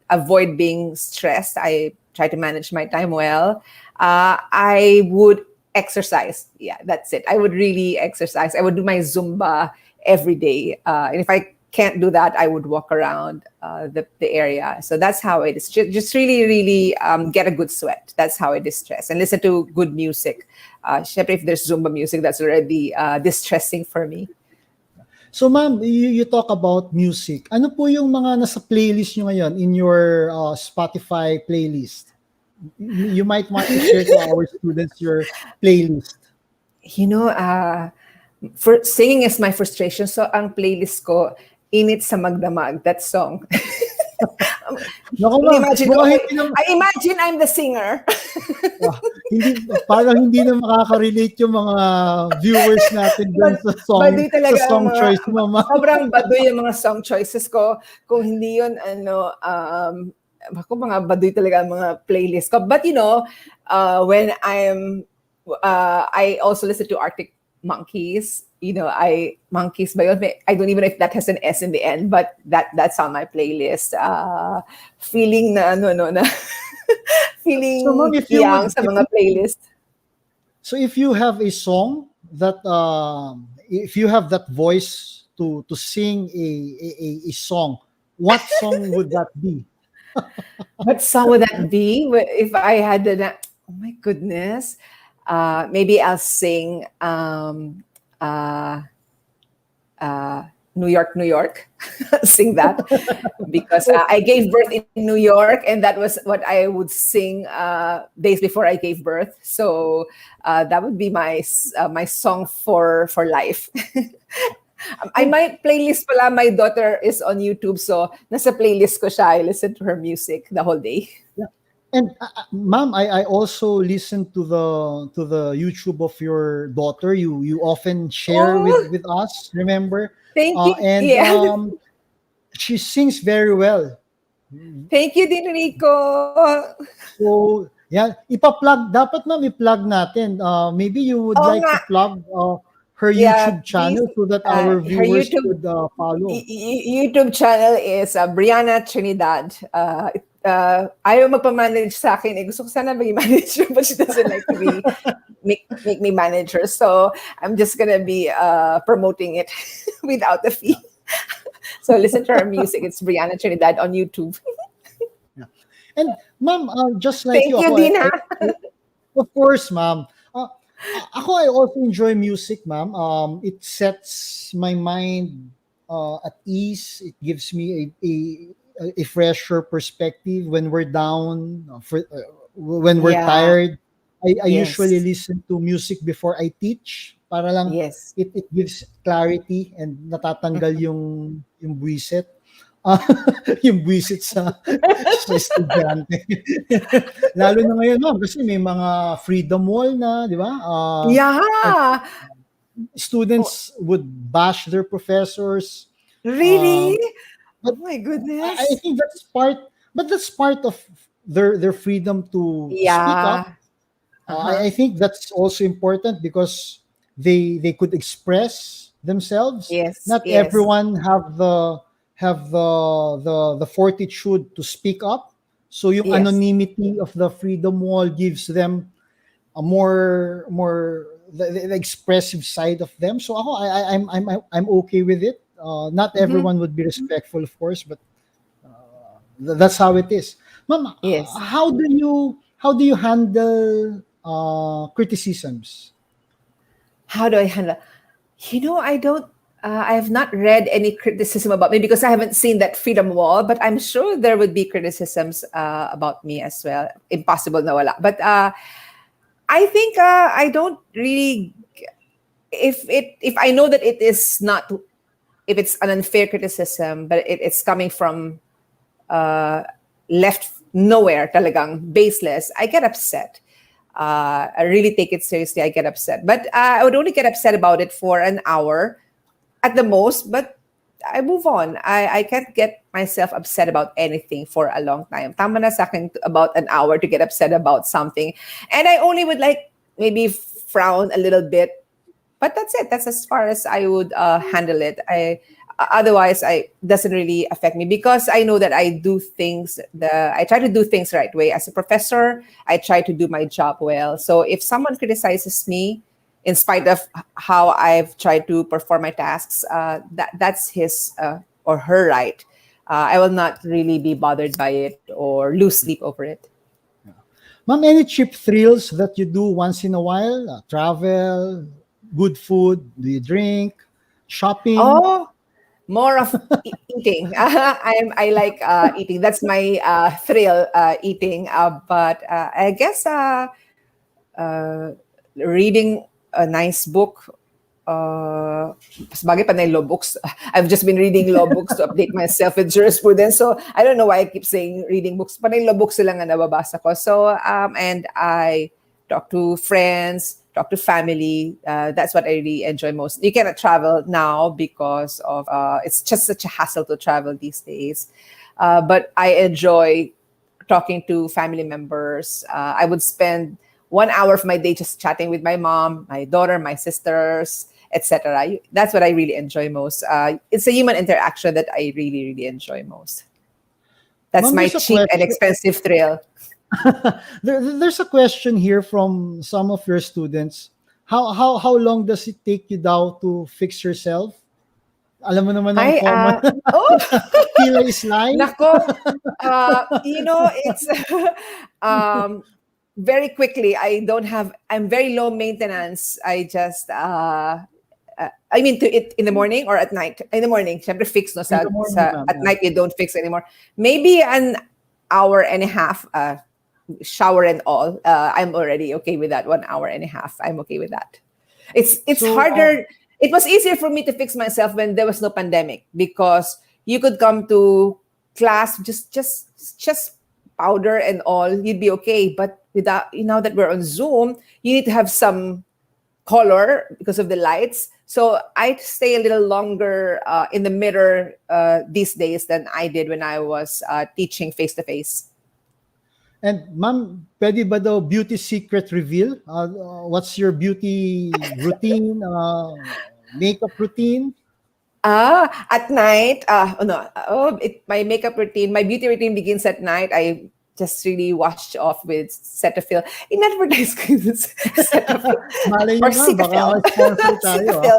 avoid being stressed. I try to manage my time well. I would exercise. Yeah, that's it. I would really exercise. I would do my Zumba every day. And if I can't do that, I would walk around the area. So that's how it is. Just really, really get a good sweat. That's how I distress. And listen to good music. Syempre, if there's Zumba music, that's already distressing for me. So ma'am, you talk about music. Ano po yung mga nasa playlist nyo ngayon in your Spotify playlist? You might want to share to our students your playlist. For singing is my frustration. So ang playlist ko, Init sa Magdamag, that song. I imagine I'm the singer. Parang hindi na makaka-relate yung mga viewers natin dun sa song choice mo, ma'am. Sobrang baduy yung mga song choices ko. Kung hindi yun, mga baduy talaga ang mga playlist ko. But when I also listen to Arctic Monkeys. Monkeys ba yun? I don't even know if that has an S in the end, but that's on my playlist. Feeling feeling young sa mga playlist. So if you have a song that, if you have that voice to sing a song, what song would that be? What song would that be? If I had oh my goodness. Maybe I'll sing New York, New York. Sing that because I gave birth in New York, and that was what I would sing days before I gave birth. So that would be my song for life. My playlist pala, my daughter is on YouTube, so nasa playlist ko siya. I listen to her music the whole day. Yeah. And ma'am, I also listen to the YouTube of your daughter. You often share with us, remember? Thank you. And she sings very well. Thank you, Dean Rico. So, yeah, dapat ma'am i-plug natin. Maybe you would like to plug her YouTube channel so that our viewers could follow. YouTube channel is Brianna Trinidad. Ayaw magpa-manage sa akin. Gusto ko sana maging manager, but she doesn't like to make me manager. So I'm just gonna be promoting it without a fee. So listen to her music. It's Brianna Trinidad on YouTube. Yeah. And ma'am, just like Thank you, Dina. Of course, ma'am. I also enjoy music, ma'am. It sets my mind at ease. It gives me a fresher perspective when we're down, when we're tired. I usually listen to music before I teach. Para lang it gives clarity and natatanggal yung buwisit. Yung buwisit sa estudyante. Lalo na ngayon, ma'am, kasi may mga freedom wall na, di ba? Students would bash their professors. Really? Oh my goodness. I think that's part of their freedom to speak up. I think that's also important because they could express themselves. Not everyone have the fortitude to speak up. So yung anonymity of the freedom wall gives them a more the expressive side of them. So I'm okay with it. Not everyone would be respectful, of course, but That's how it is. Ma'am, Yes. how do you handle criticisms? How do I handle? I don't. I have not read any criticism about me because I haven't seen that freedom wall. But I'm sure there would be criticisms about me as well. Impossible na wala. But I think I don't really. If I know that it is not, if it's an unfair criticism, but it's coming from left nowhere, talagang baseless, I get upset. I really take it seriously. I get upset, but I would only get upset about it for an hour at the most. But I move on. I can't get myself upset about anything for a long time. Tama na sa akin about an hour to get upset about something, and I only would like maybe frown a little bit, but that's it. That's as far as I would handle it. Otherwise, I doesn't really affect me because I know that I try to do things right way. As a professor, I try to do my job well. So if someone criticizes me, in spite of how I've tried to perform my tasks, that's his or her right. I will not really be bothered by it or lose sleep over it. Ma'am, any cheap thrills that you do once in a while? Travel, good food, do you drink, shopping? Oh, more of eating. I like eating. That's my thrill, eating. But I guess reading a nice book. Mas bagay pa na yung law books. I've just been reading law books to update myself with jurisprudence. So I don't know why I keep saying reading books. Panay law books lang ang nababasa ko. So and I talk to friends, talk to family. That's what I really enjoy most. You cannot travel now because of it's just such a hassle to travel these days. But I enjoy talking to family members. I would spend 1 hour of my day just chatting with my mom, my daughter, my sisters, etc. That's what I really enjoy most. It's a human interaction that I really, really enjoy most. That's Ma'am, my there's a cheap and question. expensive thrill. There's a question here from some of your students. How long does it take you daw to fix yourself? Alam mo naman ang Hi, common oh, kilay slide. nako, it's very quickly. I'm very low maintenance. I just, I mean, to it in the morning or at night. In the morning, syempre fix no In the morning, ma'am, at yeah. night you don't fix anymore. Maybe an hour and a half, shower and all. I'm already okay with that. 1 hour and a half. I'm okay with that. It's So, harder. It was easier for me to fix myself when there was no pandemic because you could come to class just powder and all, you'd be okay. But without, now that we're on Zoom, you need to have some color because of the lights. So I stay a little longer in the mirror these days than I did when I was teaching face to face. And ma'am, pwede ba daw beauty secret reveal? What's your beauty routine, makeup routine? At night, my makeup routine, my beauty routine begins at night. I just really wash off with Cetaphil. In-advertise ko yung Cetaphil. Malay Or nyo nga, baka Cetaphil. ma-sponsor tayo. Cetaphil.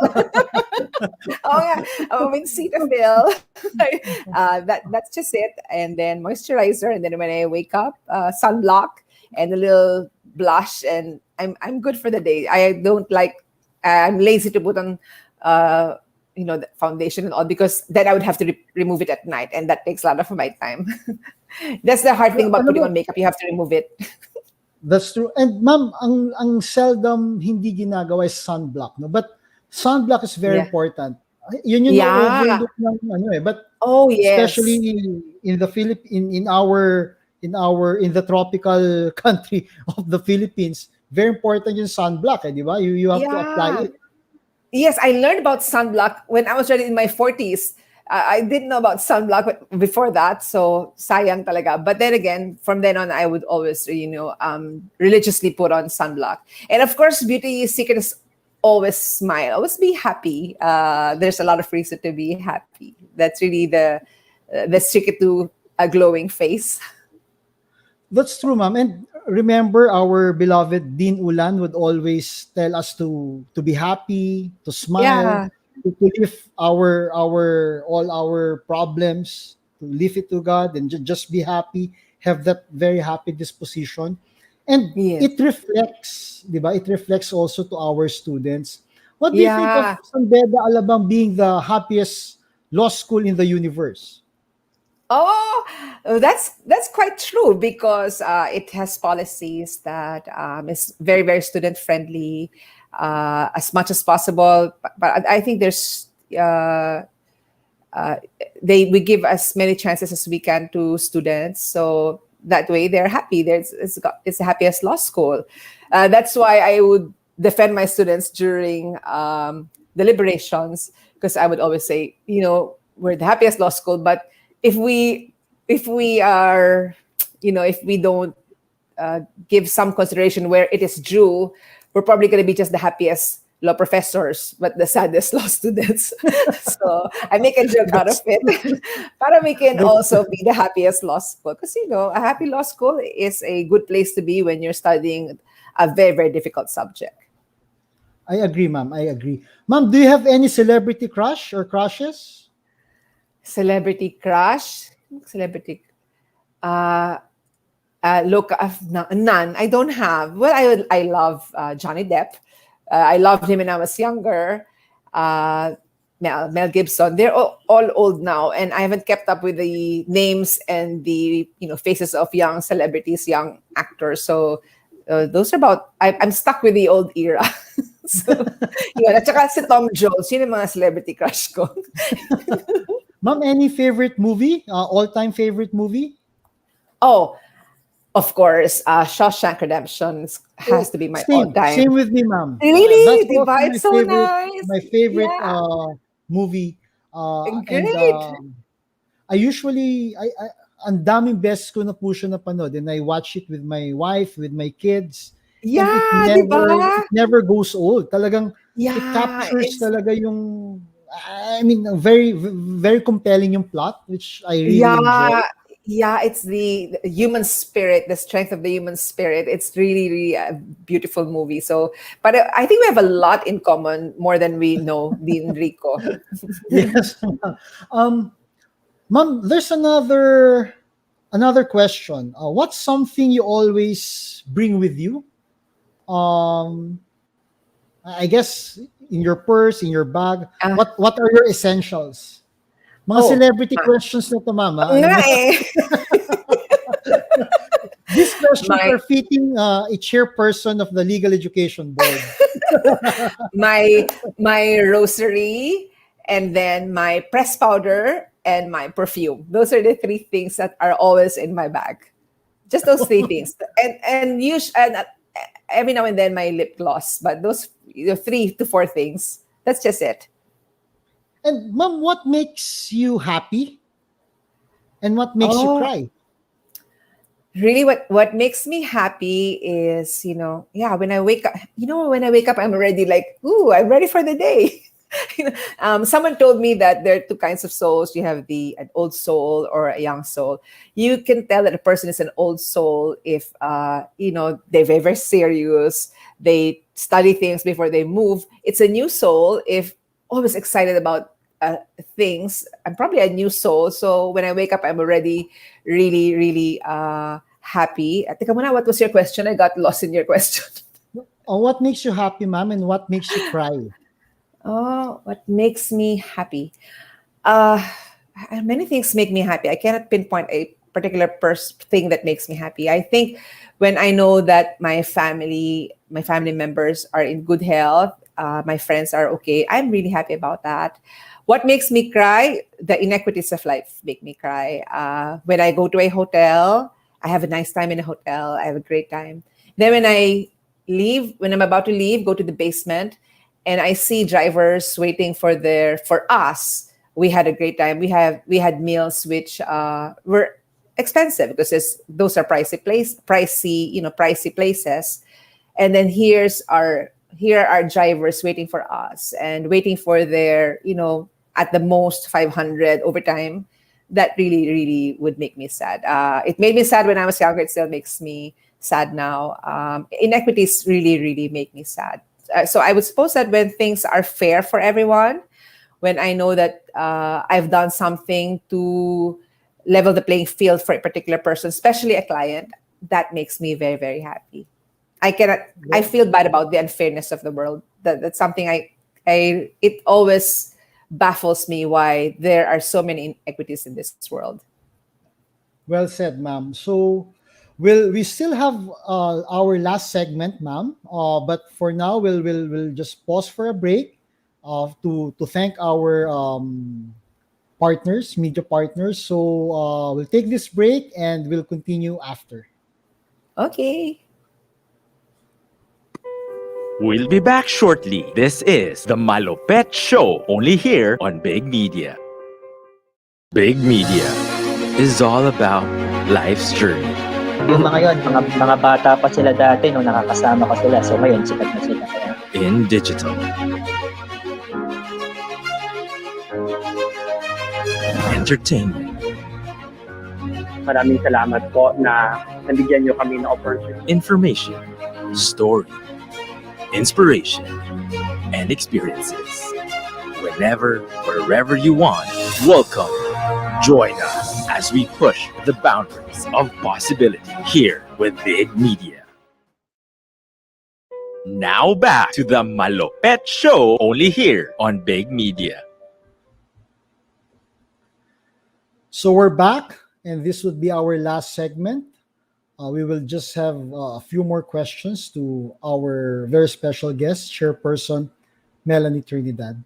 Oh yeah, with Cetaphil. That's just it. And then moisturizer. And then when I wake up, sunblock and a little blush. And I'm good for the day. I don't like, I'm lazy to put on the foundation and all because then I would have to remove it at night and that takes a lot of my time. That's the hard thing about putting on makeup. You have to remove it. That's true. And ma'am, ang seldom hindi ginagawa is sunblock, no? But sunblock is very Yeah. important. Yun yung Yeah. overlook ng but Oh yes. especially in the in the tropical country of the Philippines, very important yung sunblock, di ba? You have to apply it. Yes, I learned about sunblock when I was already in my 40s. I didn't know about sunblock before that, so sayang talaga. But then again, from then on, I would always, religiously put on sunblock. And of course, beauty secret is always smile, always be happy. There's a lot of reason to be happy. That's really the secret to a glowing face. That's true, ma'am. And remember, our beloved Dean Ulan would always tell us to be happy, to smile, Yeah. to lift all our problems. leave it to God and just be happy, have that very happy disposition. And Yes. it reflects, di ba? It reflects also to our students. What do you think of Yeah. San Beda Alabang being the happiest law school in the universe? Oh, that's quite true because it has policies that is very very student friendly as much as possible. But I think there's we give as many chances as we can to students, so that way they're happy. It's the happiest law school. That's why I would defend my students during deliberations, because I would always say, we're the happiest law school, but if we are, if we don't give some consideration where it is due, we're probably going to be just the happiest law professors, but the saddest law students. So I make a joke out of it. But we can also be the happiest law school, because a happy law school is a good place to be when you're studying a very, very difficult subject. I agree, ma'am. I agree. Ma'am, do you have any celebrity crush or crushes? Celebrity crush, celebrity. Look, none. I don't have. Well, I love Johnny Depp. I loved him when I was younger. Mel Gibson. They're all old now, and I haven't kept up with the names and the faces of young celebrities, young actors. So those are about. I'm stuck with the old era. So, at saka si Tom Jones, yun yung mga celebrity crush ko. Ma'am, any favorite movie? All-time favorite movie? Oh, of course, Shawshank Redemption has to be my all-time. Same with me, ma'am. Really? That's also It's so nice. my favorite Yeah. movie. Great. And I usually, ang daming beses ko na po siya napanood, and I watch it with my wife, with my kids. Yeah, And diba? it never goes old. Talagang Yeah, it captures it's- talaga yung, I mean, very, very compelling yung plot, which I really enjoy. Yeah, it's the human spirit, the strength of the human spirit. It's really, really a beautiful movie. So, but I think we have a lot in common, more than we know, Dean Rico. Yes. Ma'am, there's another question. What's something you always bring with you? I guess in your purse, in your bag. Ah. What are your essentials? Mga celebrity questions na to, mama. Nga eh. These questions My- are fitting a chairperson of the Legal Education Board. my rosary, and then my press powder and my perfume. Those are the three things that are always in my bag. Just those three things. And every now and then my lip gloss, but those 3 to 4 things. That's just it. And ma'am, what makes you happy? And what makes you cry? Really, what makes me happy is, when I wake up, I'm already like, ooh, I'm ready for the day. Someone told me that there are 2 kinds of souls. You have an old soul or a young soul. You can tell that a person is an old soul if, they're very, very serious. They study things before they move. It's a new soul if always excited about things. I'm probably a new soul. So when I wake up, I'm already really, really happy. Teka muna, what was your question? I got lost in your question. What makes you happy, ma'am, and what makes you cry? Oh, what makes me happy? Many things make me happy. I cannot pinpoint a particular thing that makes me happy. I think when I know that my family members are in good health, my friends are okay, I'm really happy about that. What makes me cry? The inequities of life make me cry. When I go to a hotel, I have a nice time in a hotel. I have a great time. Then when I'm about to leave, go to the basement, and I see drivers waiting for us. We had a great time. We had meals which were expensive because those are pricey places. And then here are drivers waiting for us and waiting for their, at the most 500 overtime. That really, really would make me sad. It made me sad when I was younger. It still makes me sad now. Inequities really, really make me sad. So I would suppose that when things are fair for everyone, when I know that I've done something to level the playing field for a particular person, especially a client, that makes me very, very happy. I feel bad about the unfairness of the world. That's something it always baffles me why there are so many inequities in this world. Well said, ma'am. So, we still have our last segment, ma'am. But for now, we'll just pause for a break, to thank our partners, media partners. So, we'll take this break and we'll continue after. Okay. We'll be back shortly. This is the Malawpet Show, only here on Big Media. Big Media is all about life's journey. Yung mga yun, mga bata pa sila dati nung nakakasama ko sila. So ngayon, sikat na sila. Kaya In digital, entertainment, Maraming salamat po na nabigyan niyo kami ng opportunity. information, story, inspiration, and experiences. Whenever, wherever you want, welcome. Join us as we push the boundaries of possibility here with Big Media. Now back to the Malawpet Show, only here on Big Media. So we're back, and this would be our last segment. We will just have a few more questions to our very special guest, Chairperson Melanie Trinidad.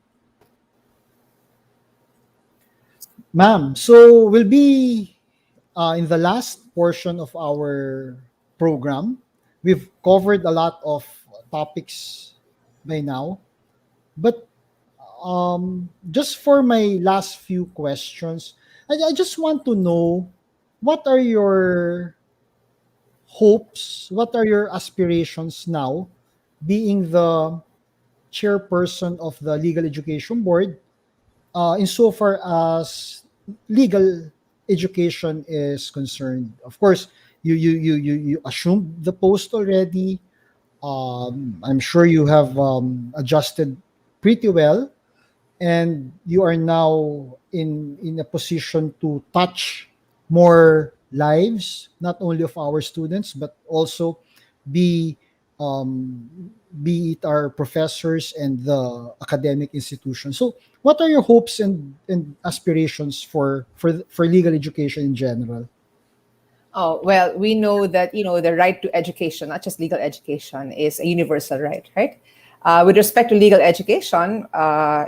Ma'am, so we'll be in the last portion of our program. We've covered a lot of topics by now, but just for my last few questions, I just want to know, what are your hopes, what are your aspirations now, being the chairperson of the Legal Education Board, insofar as legal education is concerned? Of course, you assumed the post already. I'm sure you have adjusted pretty well, and you are now in a position to touch more lives, not only of our students, but also be it our professors and the academic institutions. So, what are your hopes and aspirations for legal education in general? Oh, well, we know that, the right to education, not just legal education, is a universal right, right? With respect to legal education,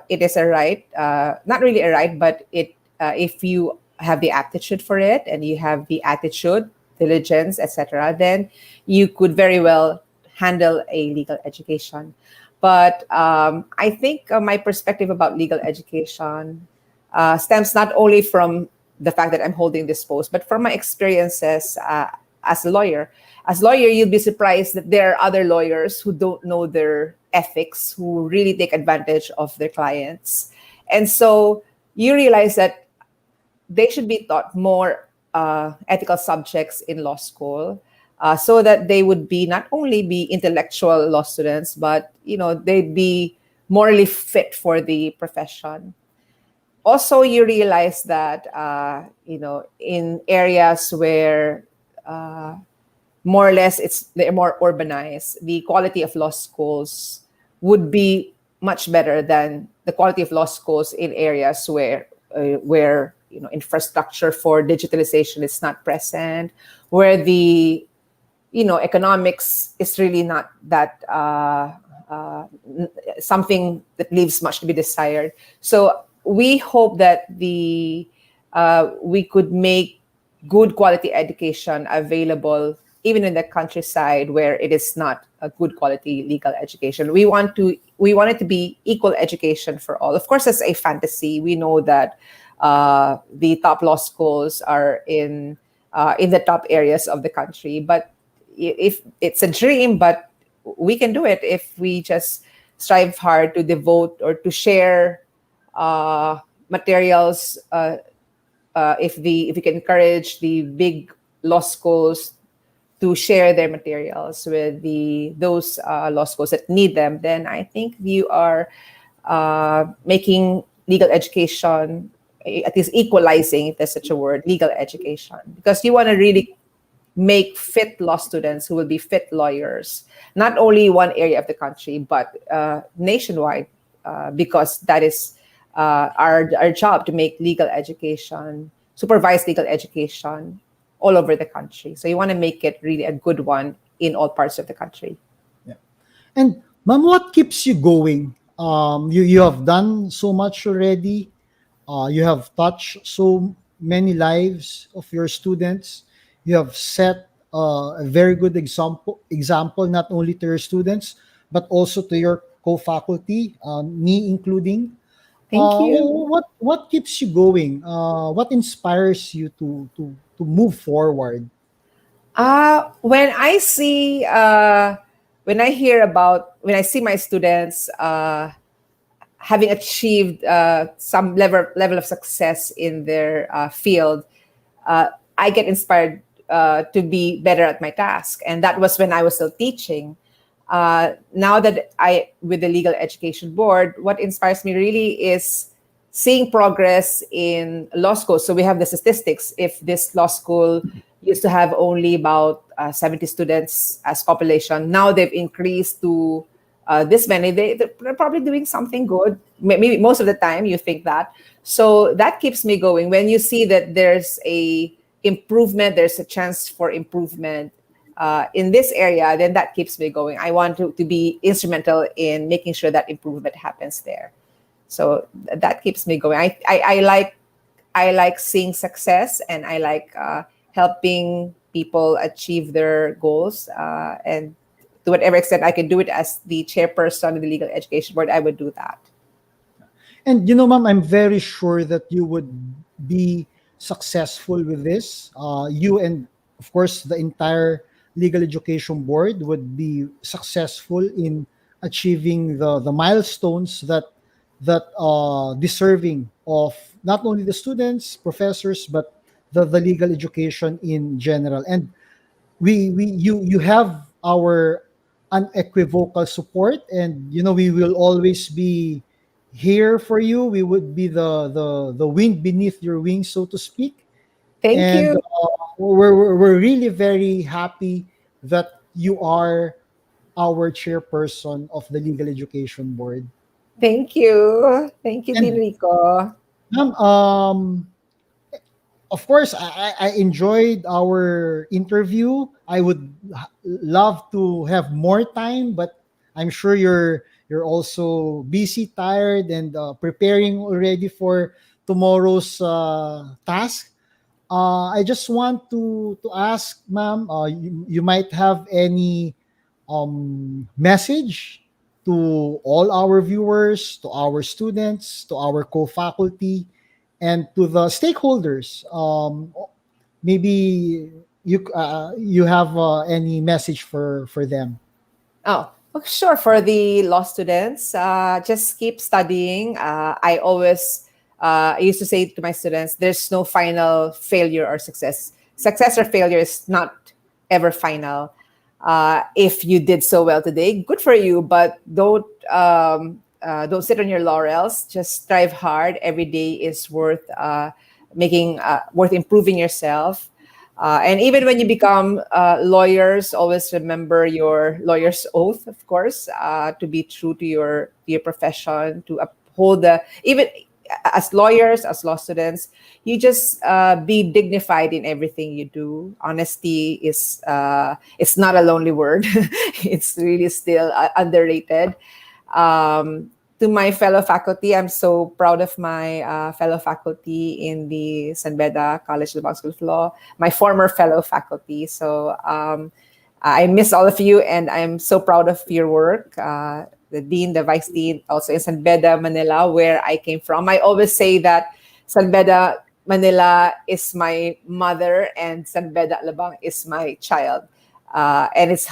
it is a right, not really a right, but if you have the aptitude for it and you have the attitude, diligence, etc., then you could very well handle a legal education. But I think my perspective about legal education stems not only from the fact that I'm holding this post, but from my experiences as a lawyer. As a lawyer, you'll be surprised that there are other lawyers who don't know their ethics, who really take advantage of their clients. And so you realize that they should be taught more ethical subjects in law school, so that they would be not only be intellectual law students, but they'd be morally fit for the profession. Also, you realize that in areas where more or less they're more urbanized, the quality of law schools would be much better than the quality of law schools in areas where infrastructure for digitalization is not present, where the economics is really not that something that leaves much to be desired. So we hope that we could make good quality education available even in the countryside where it is not a good quality legal education. We want it to be equal education for all. Of course, as a fantasy, we know that the top law schools are in the top areas of the country. But if it's a dream, but we can do it if we just strive hard to devote or to share materials. If we can encourage the big law schools to share their materials with those law schools that need them, then I think you are making legal education at least equalizing, if there's such a word, legal education, because you want to really make fit law students who will be fit lawyers, not only one area of the country, but nationwide, because that is our job, to make legal education, supervise legal education all over the country. So you want to make it really a good one in all parts of the country. Yeah. And ma'am, what keeps you going? You have done so much already. You have touched so many lives of your students. You have set a very good example not only to your students but also to your co-faculty, me including. Thank you. What keeps you going? What inspires you to move forward? When I see, when I hear about, when I see my students having achieved some level of success in their field, I get inspired to be better at my task. And that was when I was still teaching. Now that with the Legal Education Board, what inspires me really is seeing progress in law school. So we have the statistics. If this law school used to have only about 70 students as population, now they've increased to this many. They're probably doing something good. Maybe most of the time you think that. So that keeps me going. When you see that there's a improvement, there's a chance for improvement in this area, then that keeps me going. I want to be instrumental in making sure that improvement happens there. So that keeps me going. I like seeing success, and I like helping people achieve their goals. And to whatever extent I can do it as the chairperson of the Legal Education Board, I would do that. And ma'am, I'm very sure that you would be successful with this. You and of course the entire Legal Education Board would be successful in achieving the milestones that deserving of not only the students, professors, but the legal education in general. And you have our unequivocal support, and we will always be here for you. We would be the wind beneath your wings, so to speak. Thank And you. we're really very happy that you are our chairperson of the Legal Education Board. Thank you. Thank you, Dean And Rico. ma'am, of course, I enjoyed our interview. I would love to have more time, but I'm sure you're also busy, tired, and preparing already for tomorrow's task. I just want to ask, ma'am, you might have any message to all our viewers, to our students, to our co-faculty, and to the stakeholders. Maybe you have any message for them. Oh, well, sure. For the law students, just keep studying. I used to say to my students, there's no final failure or success. Success or failure is not ever final. If you did so well today, good for you, but don't sit on your laurels. Just strive hard. Every day is worth worth improving yourself. And even when you become lawyers, always remember your lawyer's oath, of course, to be true to your profession, to uphold even as lawyers, as law students, you just be dignified in everything you do. Honesty is it's not a lonely word. It's really still underrated. To my fellow faculty, I'm so proud of my fellow faculty in the San Beda College Alabang School of Law, my former fellow faculty. So I miss all of you, and I'm so proud of your work. The dean, the vice dean, also in San Beda, Manila, where I came from. I always say that San Beda, Manila is my mother, and San Beda, Alabang is my child. And it's,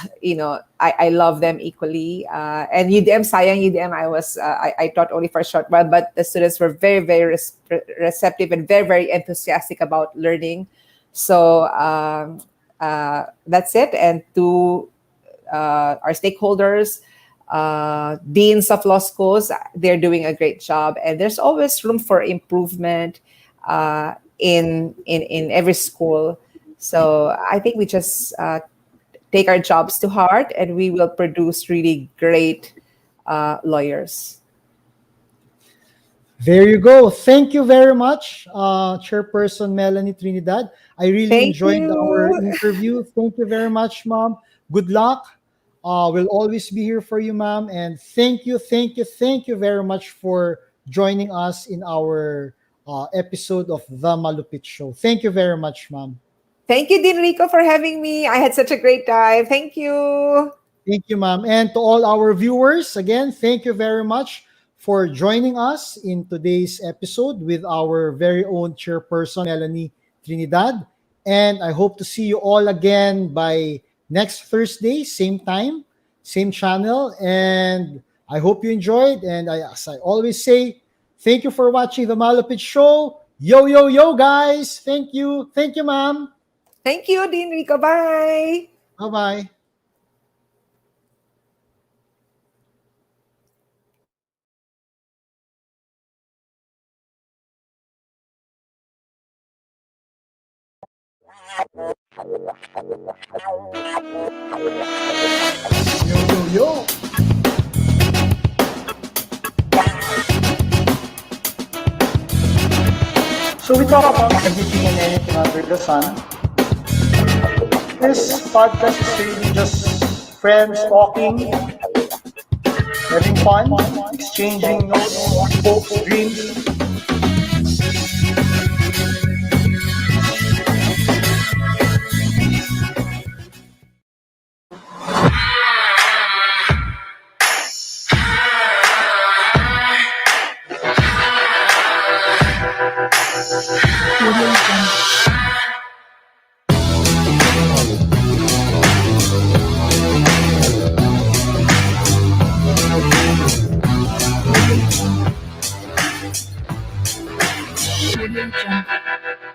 I love them equally. And UDM, sayang UDM, I taught only for a short while, but the students were very, very receptive and very, very enthusiastic about learning. So that's it. And to our stakeholders, deans of law schools, they're doing a great job. And there's always room for improvement. in every school. So I think we just take our jobs to heart, and we will produce really great lawyers. There you go. Thank you very much, Chairperson Melanie Trinidad. I really Thank enjoyed our you. interview. Thank you very much, Ma'am. Good luck. We'll always be here for you, Ma'am. And thank you, thank you, thank you very much for joining us in our episode of The Malawpet Show. Thank you very much, Ma'am. Thank you, Dean Rico, for having me. I had such a great time. Thank you. Thank you, ma'am. And to all our viewers, again, thank you very much for joining us in today's episode with our very own chairperson, Melanie Trinidad. And I hope to see you all again by next Thursday, same time, same channel. And I hope you enjoyed. And as I always say, thank you for watching the Malawpet Show. Yo, yo, yo, guys. Thank you. Thank you, ma'am. Thank you, Dean Rico. Bye. Bye-bye. Yo, yo, yo. So we talk about everything and anything under the sun. This podcast is really just friends talking, having fun, exchanging notes, hopes, dreams. Audio Jungle.